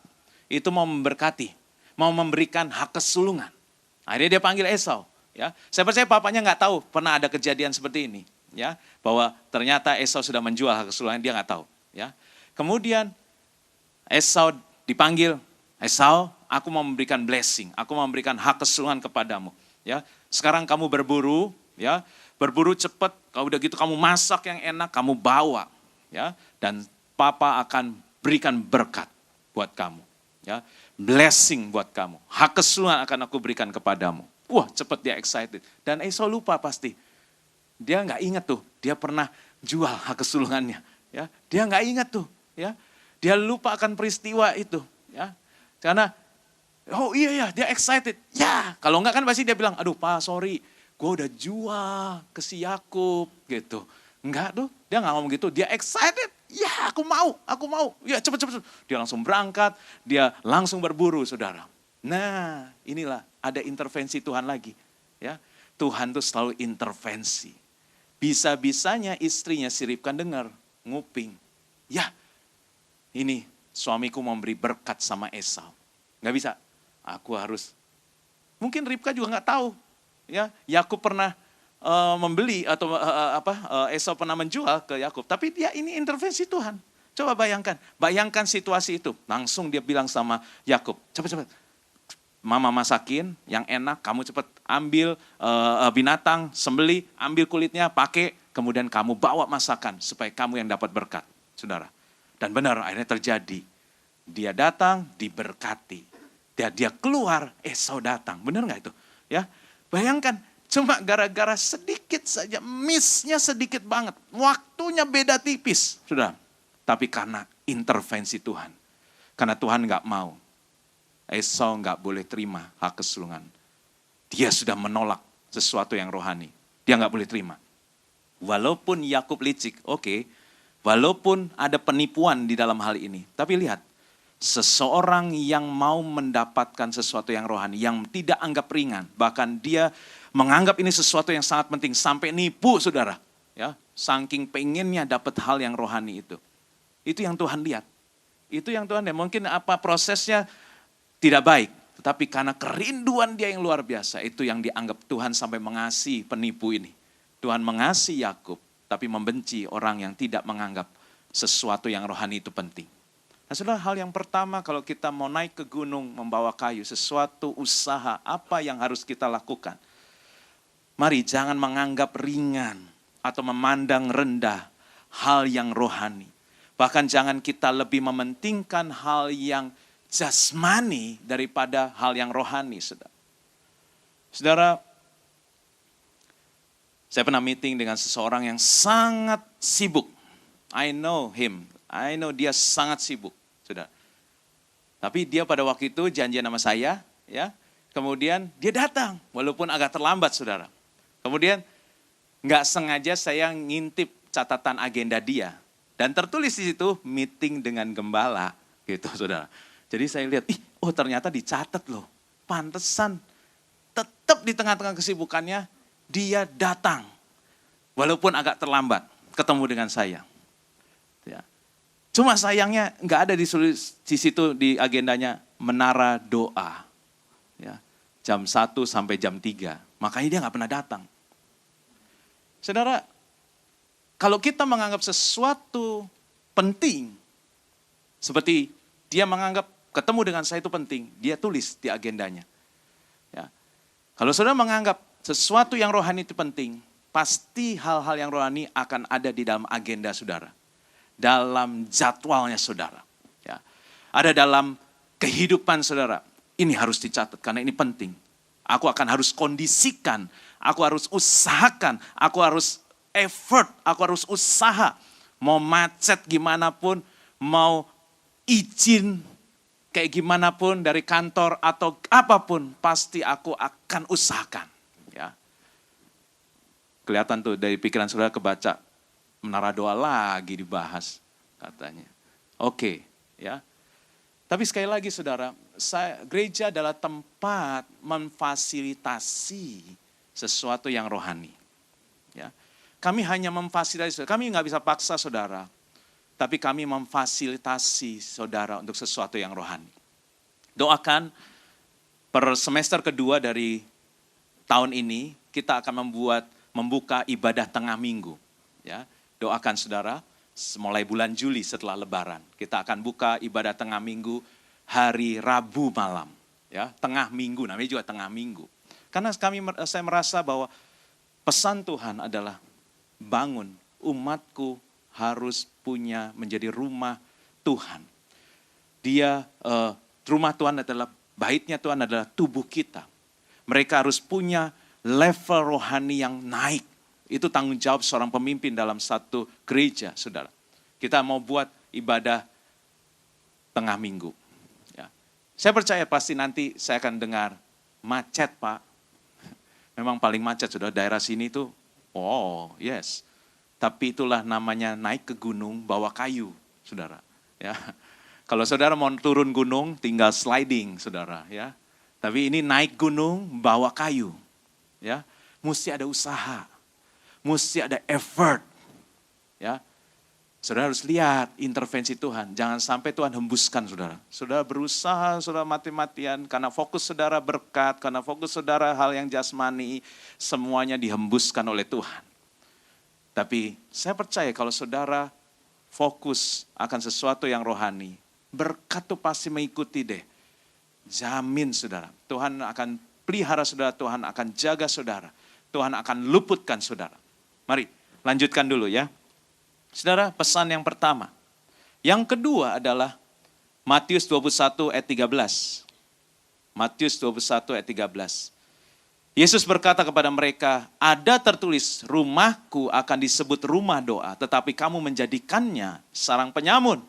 itu mau memberkati, mau memberikan hak kesulungan. Akhirnya dia panggil Esau. Ya, saya percaya papanya nggak tahu pernah ada kejadian seperti ini, ya, bahwa ternyata Esau sudah menjual hak kesulungan, dia nggak tahu. Ya, kemudian Esau dipanggil, Esau, aku mau memberikan blessing, aku mau memberikan hak kesulungan kepadamu. Ya, sekarang kamu berburu, ya, berburu cepat. Kalau udah gitu kamu masak yang enak, kamu bawa, ya, dan Papa akan berikan berkat buat kamu. Ya, blessing buat kamu. Hak kesulungan akan aku berikan kepadamu. Wah, cepat dia excited. Dan Esau lupa pasti. Dia nggak ingat tuh, dia pernah jual hak kesulungannya. Ya, dia nggak ingat tuh. Ya, dia lupa akan peristiwa itu. Ya, karena, oh iya ya, dia excited. Ya, kalau nggak kan pasti dia bilang, aduh Pak, sorry, gue udah jual ke si Yakub gitu. Enggak tuh, dia nggak ngomong gitu. Dia excited. Ya, aku mau. Ya, cepet. Dia langsung berangkat, dia langsung berburu, saudara. Nah, inilah ada intervensi Tuhan lagi. Ya, Tuhan tuh selalu intervensi. Bisa-bisanya istrinya si Ribka dengar, nguping. Ya, ini suamiku memberi berkat sama Esau. Nggak bisa, aku harus. Mungkin Ribka juga nggak tahu. Ya, Yakub pernah membeli atau Esau pernah menjual ke Yakub, tapi dia ini intervensi Tuhan. Coba bayangkan situasi itu. Langsung dia bilang sama Yakub, cepat, Mama masakin yang enak, kamu cepat ambil binatang, sembeli, ambil kulitnya, pakai, kemudian kamu bawa masakan supaya kamu yang dapat berkat, saudara. Dan benar, akhirnya terjadi. Dia datang, diberkati. Dia keluar, Esau datang, benar nggak itu? Ya, bayangkan. Cuma gara-gara sedikit saja, miss-nya sedikit banget. Waktunya beda tipis, sudah. Tapi karena intervensi Tuhan. Karena Tuhan nggak mau. Esau nggak boleh terima hak kesulungan. Dia sudah menolak sesuatu yang rohani. Dia nggak boleh terima. Walaupun Yakub licik, oke. Walaupun ada penipuan di dalam hal ini. Tapi lihat, seseorang yang mau mendapatkan sesuatu yang rohani, yang tidak anggap ringan. Bahkan dia menganggap ini sesuatu yang sangat penting sampai nipu, saudara. Ya, saking pengennya dapat hal yang rohani itu. Itu yang Tuhan lihat. Itu yang Tuhan lihat. Mungkin apa prosesnya tidak baik, tetapi karena kerinduan dia yang luar biasa, itu yang dianggap Tuhan sampai mengasihi penipu ini. Tuhan mengasihi Yakub, tapi membenci orang yang tidak menganggap sesuatu yang rohani itu penting. Nah, saudara, hal yang pertama kalau kita mau naik ke gunung membawa kayu, sesuatu usaha apa yang harus kita lakukan? Mari jangan menganggap ringan atau memandang rendah hal yang rohani. Bahkan jangan kita lebih mementingkan hal yang jasmani daripada hal yang rohani, saudara. Saudara, saya pernah meeting dengan seseorang yang sangat sibuk. I know him, I know dia sangat sibuk, saudara. Tapi dia pada waktu itu janjian sama saya, ya. Kemudian dia datang, walaupun agak terlambat, saudara. Kemudian nggak sengaja saya ngintip catatan agenda dia. Dan tertulis di situ meeting dengan gembala, gitu, saudara. Jadi saya lihat, oh ternyata dicatat loh. Pantesan, tetap di tengah-tengah kesibukannya, dia datang. Walaupun agak terlambat, ketemu dengan saya. Ya. Cuma sayangnya nggak ada di situ di agendanya menara doa. Ya. Jam 1 sampai jam 3. Makanya dia nggak pernah datang. Saudara, kalau kita menganggap sesuatu penting, seperti dia menganggap ketemu dengan saya itu penting, dia tulis di agendanya. Ya. Kalau saudara menganggap sesuatu yang rohani itu penting, pasti hal-hal yang rohani akan ada di dalam agenda saudara. Dalam jadwalnya saudara. Ya. Ada dalam kehidupan saudara. Ini harus dicatat karena ini penting. Aku akan harus kondisikan, aku harus usahakan, aku harus effort, aku harus usaha. Mau macet gimana pun, mau izin kayak gimana pun dari kantor atau apapun, pasti aku akan usahakan. Ya. Kelihatan tuh dari pikiran saudara kebaca, menara doa lagi dibahas katanya. Oke, ya. Tapi sekali lagi saudara, gereja adalah tempat memfasilitasi sesuatu yang rohani. Ya. Kami hanya memfasilitasi, kami nggak bisa paksa saudara, tapi kami memfasilitasi saudara untuk sesuatu yang rohani. Doakan per semester kedua dari tahun ini, kita akan membuka ibadah tengah minggu. Ya. Doakan saudara, mulai bulan Juli setelah Lebaran, kita akan buka ibadah tengah minggu hari Rabu malam, ya, tengah minggu, namanya juga tengah minggu. Karena saya merasa bahwa pesan Tuhan adalah bangun, umatku harus punya menjadi rumah Tuhan. Rumah Tuhan adalah, baitnya Tuhan adalah tubuh kita. Mereka harus punya level rohani yang naik. Itu tanggung jawab seorang pemimpin dalam satu gereja, saudara. Kita mau buat ibadah tengah minggu. Ya. Saya percaya pasti nanti saya akan dengar, macet Pak. Memang paling macet, saudara. Daerah sini tuh, oh yes. Tapi itulah namanya naik ke gunung bawa kayu, saudara. Ya. Kalau saudara mau turun gunung, tinggal sliding, saudara. Ya. Tapi ini naik gunung bawa kayu. Ya. Mesti ada usaha. Mesti ada effort. Ya. Saudara harus lihat intervensi Tuhan. Jangan sampai Tuhan hembuskan saudara. Saudara berusaha, saudara mati-matian. Karena fokus saudara berkat, karena fokus saudara hal yang jasmani. Semuanya dihembuskan oleh Tuhan. Tapi saya percaya kalau saudara fokus akan sesuatu yang rohani. Berkat itu pasti mengikuti deh. Jamin saudara. Tuhan akan pelihara saudara, Tuhan akan jaga saudara. Tuhan akan luputkan saudara. Mari lanjutkan dulu ya. Saudara, pesan yang pertama. Yang kedua adalah Matius 21 ayat 13. Matius 21 ayat 13. Yesus berkata kepada mereka, ada tertulis, rumahku akan disebut rumah doa, tetapi kamu menjadikannya sarang penyamun.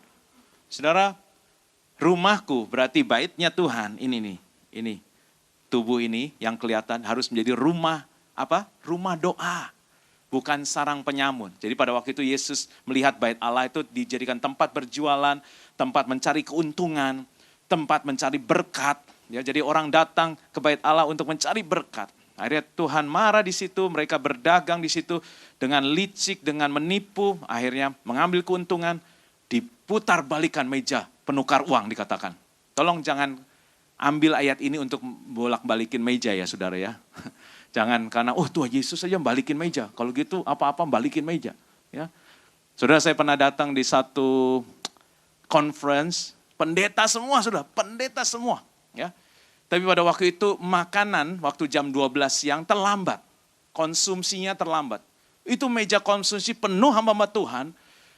Saudara, rumahku berarti baitnya Tuhan, ini nih, ini. Tubuh ini yang kelihatan harus menjadi rumah, apa? Rumah doa. Bukan sarang penyamun. Jadi pada waktu itu Yesus melihat bait Allah itu dijadikan tempat berjualan, tempat mencari keuntungan, tempat mencari berkat. Ya, jadi orang datang ke bait Allah untuk mencari berkat. Akhirnya Tuhan marah di situ, mereka berdagang di situ dengan licik, dengan menipu. Akhirnya mengambil keuntungan, diputar balikan meja, penukar uang dikatakan. Tolong jangan ambil ayat ini untuk bolak-balikin meja ya saudara ya. Jangan karena, Tuhan Yesus saja balikin meja. Kalau gitu apa-apa balikin meja. Ya. Saudara, saya pernah datang di satu conference, pendeta semua sudah, pendeta semua. Ya. Tapi pada waktu itu makanan, waktu jam 12 siang terlambat. Konsumsinya terlambat. Itu meja konsumsi penuh hamba-hamba Tuhan.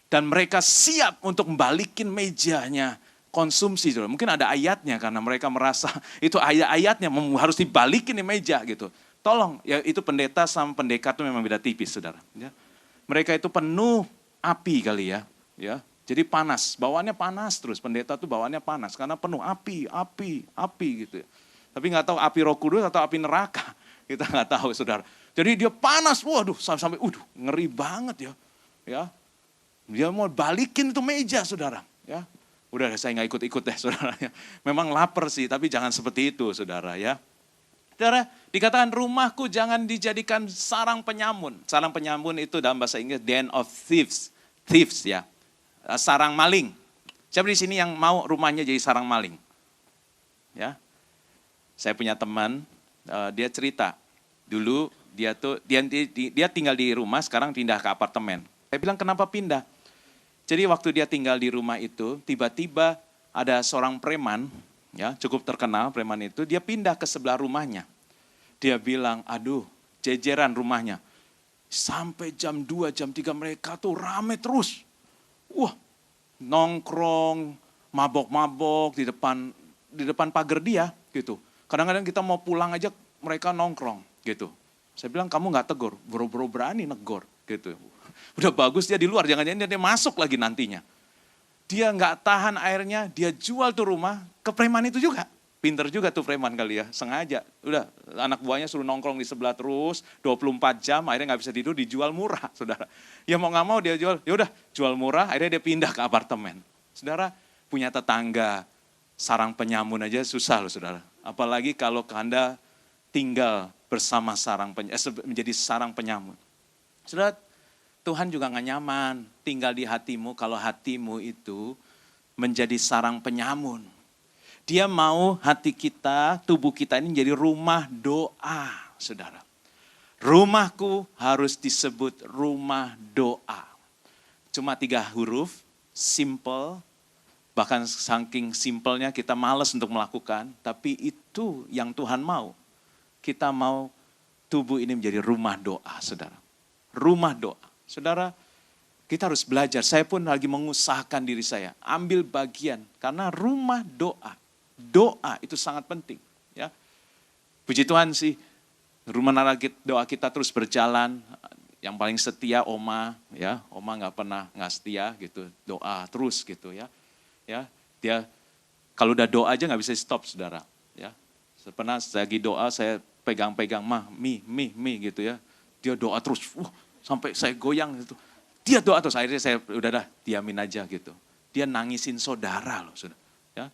Dan mereka siap untuk membalikin mejanya konsumsi. Mungkin ada ayatnya karena mereka merasa itu ayat-ayatnya harus dibalikin di meja gitu. Tolong, ya itu pendeta sama pendekar itu memang beda tipis, saudara. Ya. Mereka itu penuh api kali ya. Jadi panas, bawaannya panas terus. Pendeta tuh bawaannya panas karena penuh api gitu. Tapi nggak tahu api Roh Kudus atau api neraka. Kita nggak tahu, saudara. Jadi dia panas, waduh sampai ngeri banget ya. Dia mau balikin itu meja, saudara. Ya, udah saya nggak ikut-ikut deh, saudara. Memang lapar sih, tapi jangan seperti itu, saudara ya. Saudara, dikatakan rumahku jangan dijadikan sarang penyamun. Sarang penyamun itu dalam bahasa Inggris den of thieves. Thieves ya. Sarang maling. Siapa di sini yang mau rumahnya jadi sarang maling? Ya. Saya punya teman, dia cerita. Dulu dia tinggal di rumah, sekarang pindah ke apartemen. Saya bilang kenapa pindah? Jadi waktu dia tinggal di rumah itu, tiba-tiba ada seorang preman, ya, cukup terkenal preman itu, dia pindah ke sebelah rumahnya. Dia bilang, aduh, jejeran rumahnya. Sampai jam 2, jam 3 mereka tuh rame terus. Wah, nongkrong, mabok-mabok di depan pagar dia gitu. Kadang-kadang kita mau pulang aja mereka nongkrong gitu. Saya bilang kamu nggak tegur, berani negor gitu. Udah bagus dia di luar, jangan-jangan dia masuk lagi nantinya. dia nggak tahan airnya, dia jual tuh rumah ke preman itu juga. Pinter juga tuh preman kali ya, sengaja. Udah anak buahnya suruh nongkrong di sebelah terus, 24 jam, akhirnya nggak bisa tidur, dijual murah, saudara. Ya mau nggak mau dia jual, ya udah jual murah, akhirnya dia pindah ke apartemen. Saudara, punya tetangga, sarang penyamun aja susah loh saudara. Apalagi kalau Anda tinggal bersama menjadi sarang penyamun. Saudara, Tuhan juga nggak nyaman tinggal di hatimu kalau hatimu itu menjadi sarang penyamun. Dia mau hati kita, tubuh kita ini menjadi rumah doa, saudara. Rumahku harus disebut rumah doa. Cuma 3 huruf, simple, bahkan saking simpelnya kita malas untuk melakukan, tapi itu yang Tuhan mau. Kita mau tubuh ini menjadi rumah doa, saudara. Rumah doa. Saudara, kita harus belajar. Saya pun lagi mengusahakan diri saya. Ambil bagian. Karena rumah doa. Doa itu sangat penting. Ya. Puji Tuhan sih, rumah doa kita terus berjalan. Yang paling setia Oma. Ya, Oma nggak pernah nggak setia gitu. Doa terus gitu ya. Ya, dia kalau udah doa aja nggak bisa stop, saudara. Ya, pernah lagi doa saya pegang-pegang mi gitu ya. Dia doa terus, sampai saya goyang gitu. Dia doa terus, akhirnya saya udah diamin aja gitu. Dia nangisin saudara loh, saudara. Ya,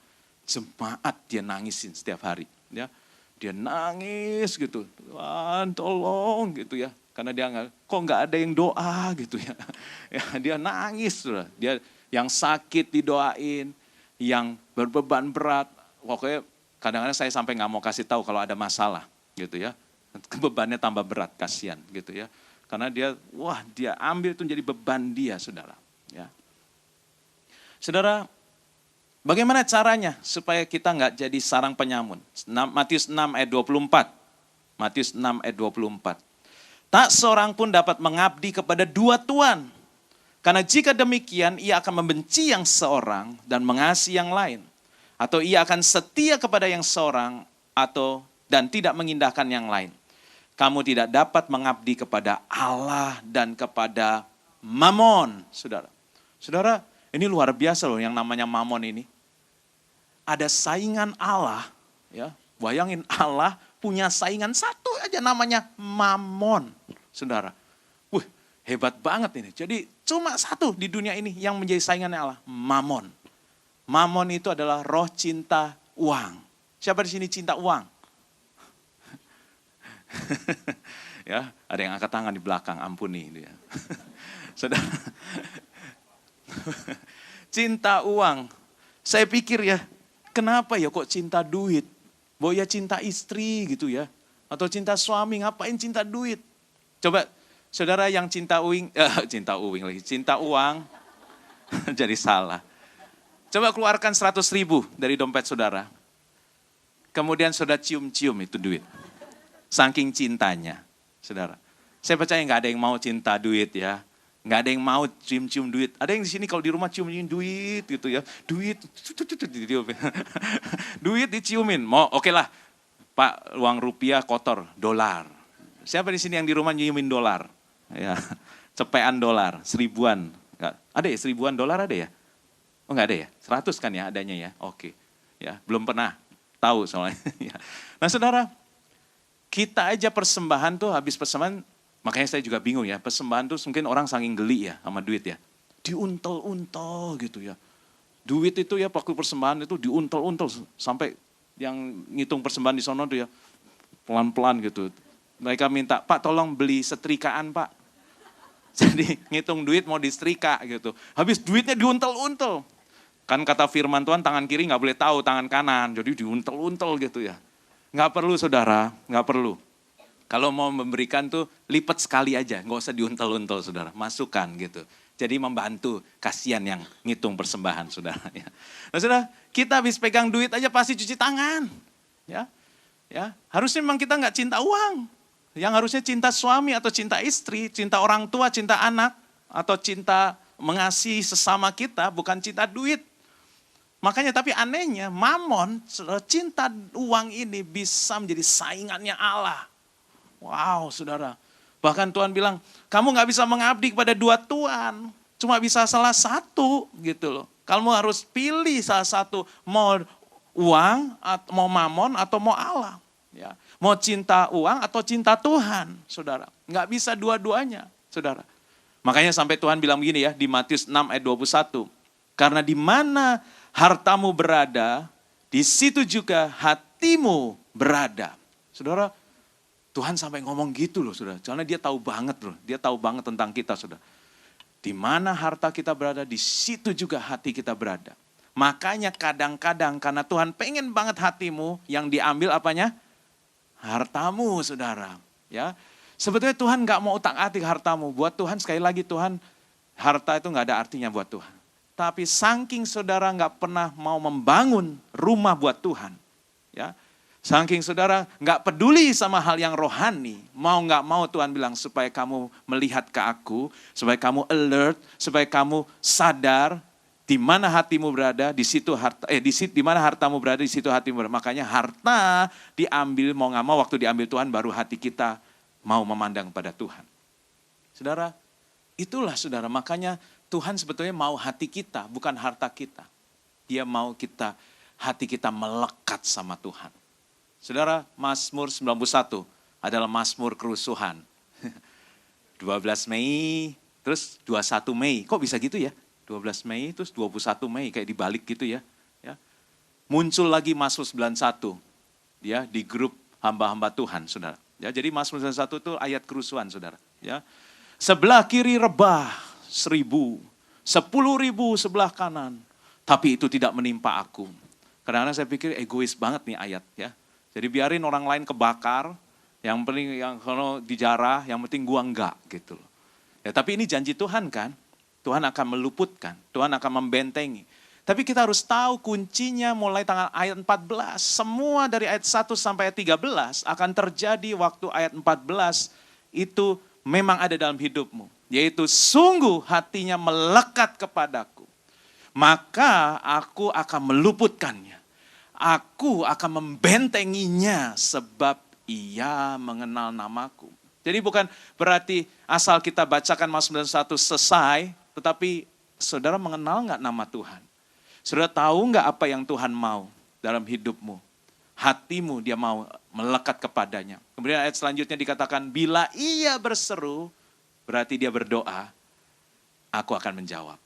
jemaat dia nangisin setiap hari. Ya, dia nangis gitu, Tuhan tolong gitu ya. Karena dia kok nggak ada yang doa gitu ya. Ya dia nangis, saudara. Dia yang sakit didoain, yang berbeban berat. Pokoknya kadang-kadang saya sampai nggak mau kasih tahu kalau ada masalah gitu ya. Bebannya tambah berat, kasihan gitu ya. Karena dia ambil itu jadi beban dia, saudara. Ya. Saudara, bagaimana caranya supaya kita nggak jadi sarang penyamun? Matius 6 ayat 24. Matius 6 ayat 24. Tak seorang pun dapat mengabdi kepada 2 tuan. Karena jika demikian, ia akan membenci yang seorang dan mengasihi yang lain. Atau ia akan setia kepada yang seorang dan tidak mengindahkan yang lain. Kamu tidak dapat mengabdi kepada Allah dan kepada Mamon, saudara. Saudara, ini luar biasa loh yang namanya Mamon ini. Ada saingan Allah, ya. Bayangin Allah punya saingan satu aja namanya Mamon, saudara. Hebat banget ini. Jadi cuma satu di dunia ini yang menjadi saingannya Allah, Mamon. Mamon itu adalah roh cinta uang. Siapa di sini cinta uang? Ya, ada yang angkat tangan di belakang, ampuni itu ya. Saudara, cinta uang. Saya pikir ya, kenapa ya kok cinta duit? Bahwa ya cinta istri gitu ya. Atau cinta suami, ngapain cinta duit? Coba saudara yang cinta uang, jadi salah. Coba keluarkan 100.000 dari dompet saudara. Kemudian saudara cium-cium itu duit. Saking cintanya, saudara. Saya percaya nggak ada yang mau cinta duit ya. Nggak ada yang mau cium-cium duit. Ada yang di sini kalau di rumah cium-cium duit gitu ya. Duit, duit diciumin. Mau oke lah, Pak, uang rupiah kotor, dolar. Siapa di sini yang di rumah nyiumin dolar? Ya, cepean dolar, 1000-an. Ada ya 1000-an dolar ada ya? Oh nggak ada ya? 100 kan ya adanya ya? Oke. Ya, belum pernah tahu soalnya. Nah saudara, kita aja persembahan tuh habis persembahan, makanya saya juga bingung ya, persembahan tuh mungkin orang saking geli ya sama duit ya. Diuntel-untel gitu ya. Duit itu ya waktu persembahan itu diuntel-untel sampai yang ngitung persembahan di sono tuh ya pelan-pelan gitu. Mereka minta, Pak tolong beli setrikaan Pak. Jadi ngitung duit mau disetrika gitu. Habis duitnya diuntel-untel. Kan kata firman Tuhan tangan kiri gak boleh tahu tangan kanan. Jadi diuntel-untel gitu ya. Gak perlu saudara, gak perlu. Kalau mau memberikan tuh lipat sekali aja, gak usah diuntel-untel saudara. Masukkan gitu. Jadi membantu, kasihan yang ngitung persembahan saudara. Nah saudara, kita habis pegang duit aja pasti cuci tangan. Ya, harusnya memang kita gak cinta uang. Yang harusnya cinta suami atau cinta istri, cinta orang tua, cinta anak, atau cinta mengasihi sesama kita, bukan cinta duit. Makanya tapi anehnya, Mamon, cinta uang ini bisa menjadi saingannya Allah. Wow saudara, bahkan Tuhan bilang, kamu gak bisa mengabdi kepada 2 tuan, cuma bisa salah satu gitu loh. Kamu harus pilih salah satu, mau uang, mau mamon, atau mau Allah. Ya. Mau cinta uang atau cinta Tuhan, saudara. Nggak bisa dua-duanya, saudara. Makanya sampai Tuhan bilang begini ya, di Matius 6 ayat 21. Karena di mana hartamu berada, di situ juga hatimu berada. Saudara, Tuhan sampai ngomong gitu loh, saudara. Soalnya dia tahu banget loh, dia tahu banget tentang kita, saudara. Di mana harta kita berada, di situ juga hati kita berada. Makanya kadang-kadang karena Tuhan pengen banget hatimu, yang diambil apanya? Hartamu, saudara. Ya, sebetulnya Tuhan nggak mau utak-atik hartamu. Buat Tuhan sekali lagi Tuhan, harta itu nggak ada artinya buat Tuhan. Tapi saking saudara nggak pernah mau membangun rumah buat Tuhan, ya, saking saudara nggak peduli sama hal yang rohani, mau nggak mau Tuhan bilang supaya kamu melihat ke aku, supaya kamu alert, supaya kamu sadar di mana hatimu berada, di situ harta, di mana hartamu berada, di situ hatimu berada. Makanya harta diambil mau nggak mau, waktu diambil Tuhan baru hati kita mau memandang pada Tuhan. Saudara, itulah saudara, makanya Tuhan sebetulnya mau hati kita, bukan harta kita. Dia mau hati kita melekat sama Tuhan. Saudara, Mazmur 91 adalah Mazmur kerusuhan. 12 Mei, terus 21 Mei. Kok bisa gitu ya? 12 Mei, terus 21 Mei, kayak dibalik gitu ya. Muncul lagi Mazmur 91, ya, di grup hamba-hamba Tuhan, saudara. Ya, jadi Mazmur 91 itu ayat kerusuhan, saudara. Ya. Sebelah kiri rebah 1.000, 10.000 sebelah kanan, tapi itu tidak menimpa aku. Kadang-kadang saya pikir egois banget nih ayat, ya. Jadi biarin orang lain kebakar, yang penting yang kalau dijarah, yang penting gua enggak gitu loh. Ya, tapi ini janji Tuhan kan, Tuhan akan meluputkan, Tuhan akan membentengi. Tapi kita harus tahu kuncinya mulai tanggal ayat 14, semua dari ayat 1 sampai ayat 13 akan terjadi waktu ayat 14 itu memang ada dalam hidupmu. Yaitu sungguh hatinya melekat kepadaku, maka aku akan meluputkannya. Aku akan membentenginya sebab ia mengenal namaku. Jadi bukan berarti asal kita bacakan Mazmur 91 selesai, tetapi saudara mengenal nggak nama Tuhan? Saudara tahu nggak apa yang Tuhan mau dalam hidupmu? Hatimu dia mau melekat kepadanya. Kemudian ayat selanjutnya dikatakan, bila ia berseru, berarti dia berdoa, aku akan menjawab.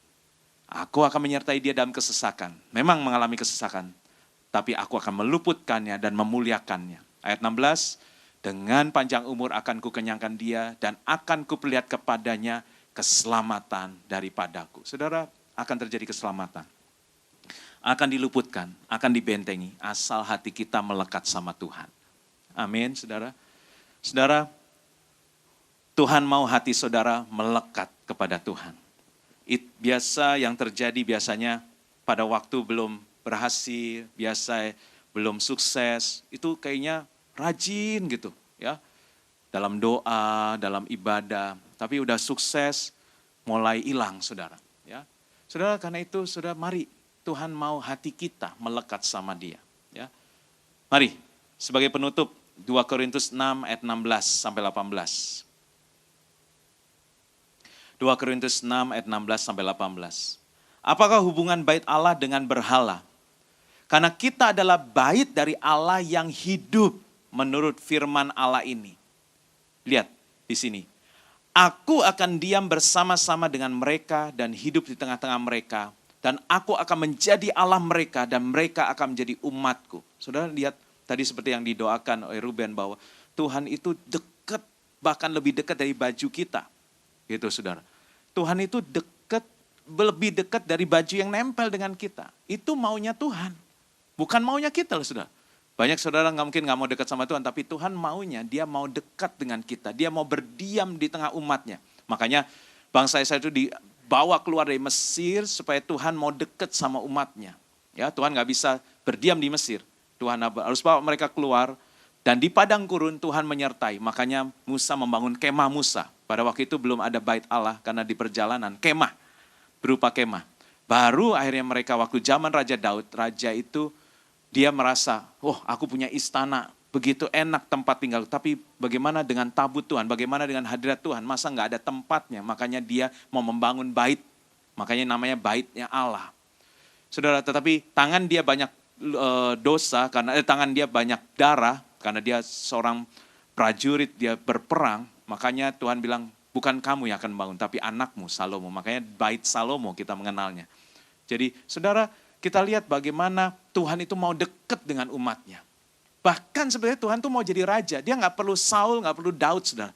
Aku akan menyertai dia dalam kesesakan. Memang mengalami kesesakan, tapi aku akan meluputkannya dan memuliakannya. Ayat 16, dengan panjang umur akan kukenyangkan dia dan akan kuperlihat kepadanya keselamatan daripadaku. Saudara, akan terjadi keselamatan. Akan diluputkan, akan dibentengi, asal hati kita melekat sama Tuhan. Amin, saudara. Saudara, Tuhan mau hati saudara melekat kepada Tuhan. Biasa yang terjadi biasanya pada waktu belum berhasil, biasa belum sukses, itu kayaknya rajin gitu ya. Dalam doa, dalam ibadah, tapi udah sukses mulai hilang saudara. Ya. Saudara, karena itu saudara mari Tuhan mau hati kita melekat sama dia. Ya. Mari sebagai penutup 2 Korintus 6 ayat 16 sampai 18. 2 Korintus 6 ayat 16 sampai 18. Apakah hubungan bait Allah dengan berhala? Karena kita adalah bait dari Allah yang hidup menurut firman Allah ini. Lihat di sini. Aku akan diam bersama-sama dengan mereka dan hidup di tengah-tengah mereka. Dan aku akan menjadi Allah mereka dan mereka akan menjadi umatku. Saudara lihat tadi seperti yang didoakan oleh Ruben bahwa Tuhan itu dekat, bahkan lebih dekat dari baju kita. Gitu saudara. Tuhan itu dekat, lebih dekat dari baju yang nempel dengan kita. Itu maunya Tuhan. Bukan maunya kita loh saudara. Banyak saudara mungkin gak mau dekat sama Tuhan, tapi Tuhan maunya, dia mau dekat dengan kita. Dia mau berdiam di tengah umatnya. Makanya bangsa Israel itu dibawa keluar dari Mesir supaya Tuhan mau dekat sama umatnya. Ya, Tuhan gak bisa berdiam di Mesir. Tuhan harus bawa mereka keluar. Dan di padang gurun Tuhan menyertai. Makanya Musa membangun kemah Musa. Pada waktu itu belum ada bait Allah karena di perjalanan. Kemah, berupa kemah. Baru akhirnya mereka waktu zaman Raja Daud, raja itu dia merasa, aku punya istana, begitu enak tempat tinggal. Tapi bagaimana dengan tabut Tuhan, bagaimana dengan hadirat Tuhan, masa nggak ada tempatnya. Makanya dia mau membangun bait, makanya namanya baitnya Allah. Saudara, tetapi tangan dia banyak dosa, karena tangan dia banyak darah, karena dia seorang prajurit, dia berperang. Makanya Tuhan bilang, bukan kamu yang akan bangun, tapi anakmu Salomo. Makanya bait Salomo kita mengenalnya. Jadi saudara, kita lihat bagaimana Tuhan itu mau dekat dengan umatnya. Bahkan sebenarnya Tuhan tuh mau jadi raja. Dia nggak perlu Saul, nggak perlu Daud, saudara.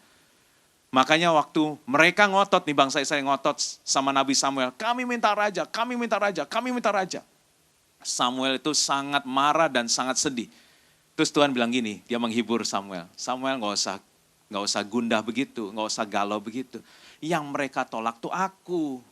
Makanya waktu mereka ngotot nih, bangsa Israel ngotot sama Nabi Samuel, kami minta raja, kami minta raja, kami minta raja. Samuel itu sangat marah dan sangat sedih. Terus Tuhan bilang gini, dia menghibur Samuel. Samuel nggak usah gundah begitu, nggak usah galau begitu. Yang mereka tolak tuh aku,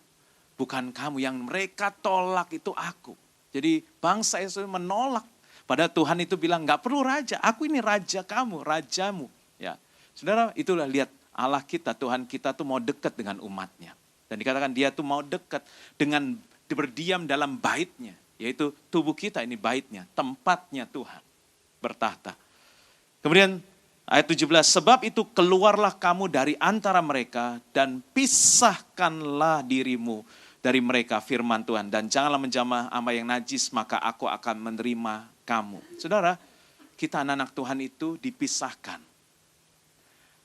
bukan kamu. Yang mereka tolak itu aku. Jadi bangsa Israel menolak. Padahal Tuhan itu bilang, nggak perlu raja, aku ini raja kamu, rajamu. Ya, saudara, itulah lihat Allah kita, Tuhan kita tuh mau dekat dengan umatnya. Dan dikatakan dia tuh mau dekat dengan berdiam dalam baitnya. Yaitu tubuh kita ini baitnya, tempatnya Tuhan bertahta. Kemudian ayat 17, sebab itu keluarlah kamu dari antara mereka dan pisahkanlah dirimu dari mereka, firman Tuhan. Dan janganlah menjamah sama yang najis, maka aku akan menerima kamu. Saudara, kita anak-anak Tuhan itu dipisahkan.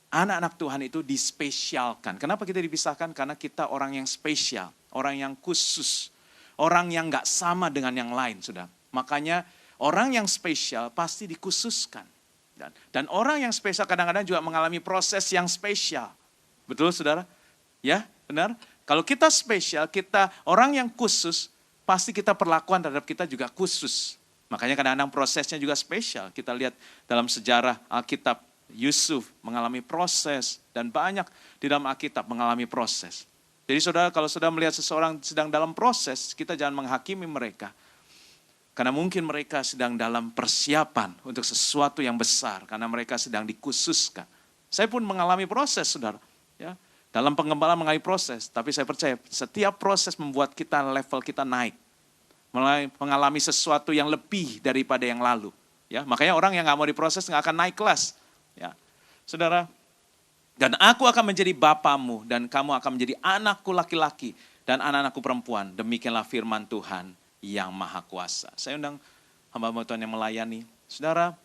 Anak-anak Tuhan itu dispesialkan. Kenapa kita dipisahkan? Karena kita orang yang spesial, orang yang khusus, orang yang gak sama dengan yang lain, saudara. Makanya orang yang spesial pasti dikhususkan. Dan orang yang spesial kadang-kadang juga mengalami proses yang spesial. Betul, saudara? Ya, benar? Kalau kita spesial, kita orang yang khusus, pasti kita perlakuan terhadap kita juga khusus. Makanya kadang-kadang prosesnya juga spesial. Kita lihat dalam sejarah Alkitab, Yusuf mengalami proses dan banyak di dalam Alkitab mengalami proses. Jadi saudara, kalau saudara melihat seseorang sedang dalam proses, kita jangan menghakimi mereka. Karena mungkin mereka sedang dalam persiapan untuk sesuatu yang besar, karena mereka sedang dikhususkan. Saya pun mengalami proses, saudara. Ya, dalam pengembalaan mengalami proses, tapi saya percaya setiap proses membuat kita level kita naik. Mengalami sesuatu yang lebih daripada yang lalu. Ya, makanya orang yang gak mau diproses gak akan naik kelas. Ya, saudara, dan aku akan menjadi bapamu dan kamu akan menjadi anakku laki-laki dan anak-anakku perempuan. Demikianlah firman Tuhan yang maha kuasa. Saya undang hamba-hamba Tuhan yang melayani. Saudara,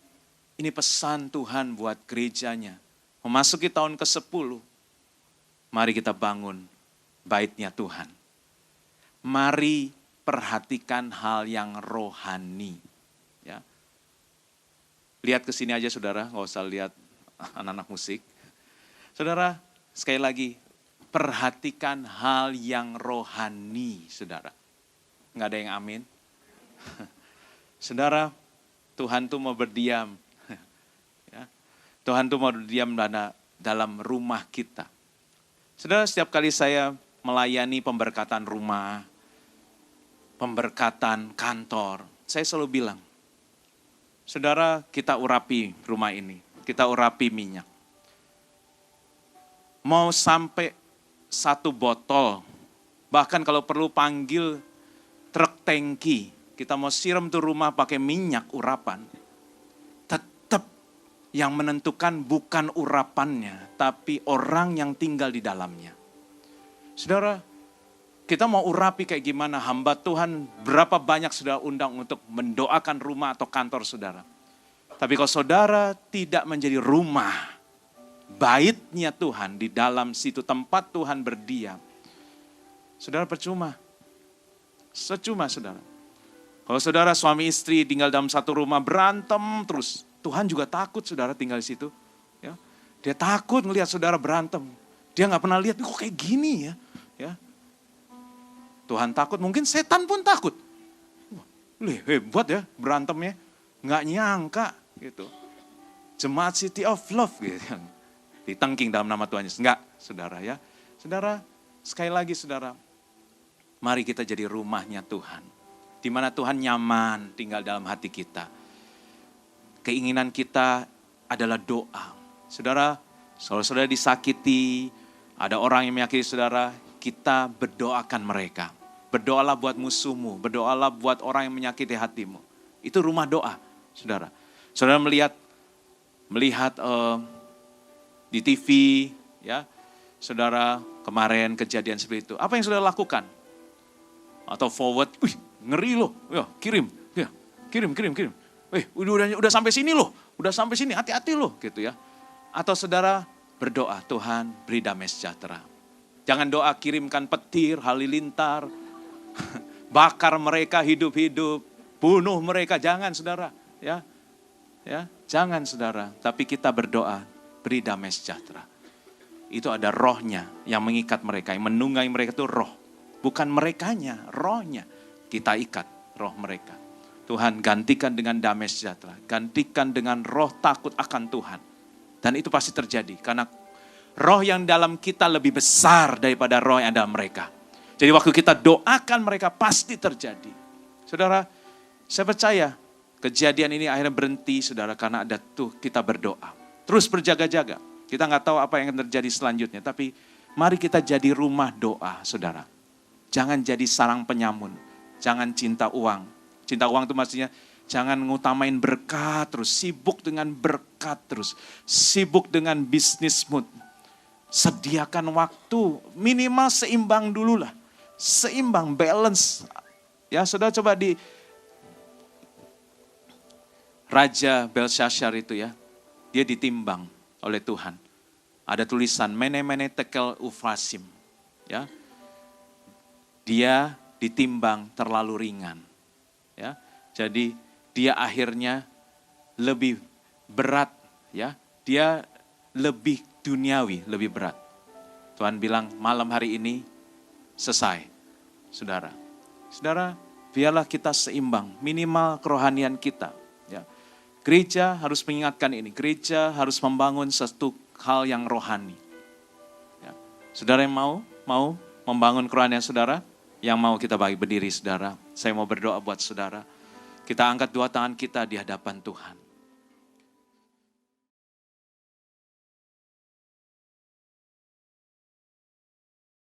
ini pesan Tuhan buat gerejanya. Memasuki tahun ke-10, mari kita bangun baitnya Tuhan. Mari perhatikan hal yang rohani. Ya. Lihat ke sini aja saudara, nggak usah lihat anak-anak musik. Saudara, sekali lagi, perhatikan hal yang rohani, saudara. Nggak ada yang amin. Saudara, Tuhan tuh mau berdiam. Ya. Tuhan tuh mau berdiam dalam rumah kita. Saudara, setiap kali saya melayani pemberkatan rumah, pemberkatan kantor, saya selalu bilang, saudara, kita urapi rumah ini, kita urapi minyak. Mau sampai 1 botol, bahkan kalau perlu panggil truk tangki, kita mau siram tuh rumah pakai minyak urapan, tetap yang menentukan bukan urapannya, tapi orang yang tinggal di dalamnya. Saudara, kita mau urapi kayak gimana, hamba Tuhan berapa banyak saudara undang untuk mendoakan rumah atau kantor saudara. Tapi kalau saudara tidak menjadi rumah, baitnya Tuhan di dalam situ tempat Tuhan berdiam, saudara percuma. Secuma saudara. Kalau saudara suami istri tinggal dalam satu rumah berantem terus, Tuhan juga takut saudara tinggal di situ. Ya. Dia takut melihat saudara berantem. Dia nggak pernah lihat, kok kayak gini ya. Ya. Tuhan takut, mungkin setan pun takut. Hebat ya berantemnya, nggak nyangka gitu. Jemaat City of Love gitu. Ditengking dalam nama Tuhan Yesus. Enggak, saudara ya. Saudara, sekali lagi saudara, mari kita jadi rumahnya Tuhan. Di mana Tuhan nyaman tinggal dalam hati kita. Keinginan kita adalah doa. Saudara, kalau saudara disakiti, ada orang yang menyakiti saudara, kita berdoakan mereka. Berdoalah buat musuhmu, berdoalah buat orang yang menyakiti hatimu. Itu rumah doa, saudara. Saudara melihat di TV, ya, saudara kemarin kejadian seperti itu. Apa yang saudara lakukan? Atau forward, ngeri loh, ya kirim, kirim. Udah sampai sini loh, udah sampai sini, hati-hati loh gitu ya. Atau saudara berdoa, Tuhan beri damai sejahtera. Jangan doa kirimkan petir, halilintar, bakar mereka hidup-hidup, bunuh mereka, jangan saudara. Ya, jangan saudara. Tapi kita berdoa, beri damai sejahtera. Itu ada rohnya yang mengikat mereka, yang menunggangi mereka itu roh. Bukan merekanya, rohnya. Kita ikat roh mereka. Tuhan gantikan dengan damai sejahtera. Gantikan dengan roh takut akan Tuhan. Dan itu pasti terjadi. Karena roh yang dalam kita lebih besar daripada roh yang dalam mereka. Jadi waktu kita doakan mereka pasti terjadi. Saudara, saya percaya kejadian ini akhirnya berhenti saudara. Karena ada tuh kita berdoa. Terus berjaga-jaga. Kita nggak tahu apa yang akan terjadi selanjutnya. Tapi mari kita jadi rumah doa saudara. Jangan jadi sarang penyamun. Jangan cinta uang. Cinta uang itu maksudnya jangan ngutamain berkat terus. Sibuk dengan berkat terus. Sibuk dengan bisnismu. Sediakan waktu. Minimal seimbang dulu lah. Seimbang, balance. Ya saudara coba di Raja Belshazzar itu ya. Dia ditimbang oleh Tuhan. Ada tulisan mene tekel ufasim. Ya. Dia ditimbang terlalu ringan. Ya, jadi dia akhirnya lebih berat, ya. Dia lebih duniawi, lebih berat. Tuhan bilang malam hari ini selesai, saudara. Saudara, biarlah kita seimbang, minimal kerohanian kita. Ya. Gereja harus mengingatkan ini. Gereja harus membangun satu hal yang rohani. Ya. Saudara yang mau membangun kerohanian saudara? Yang mau kita bagi berdiri saudara. Saya mau berdoa buat saudara. Kita angkat dua tangan kita di hadapan Tuhan.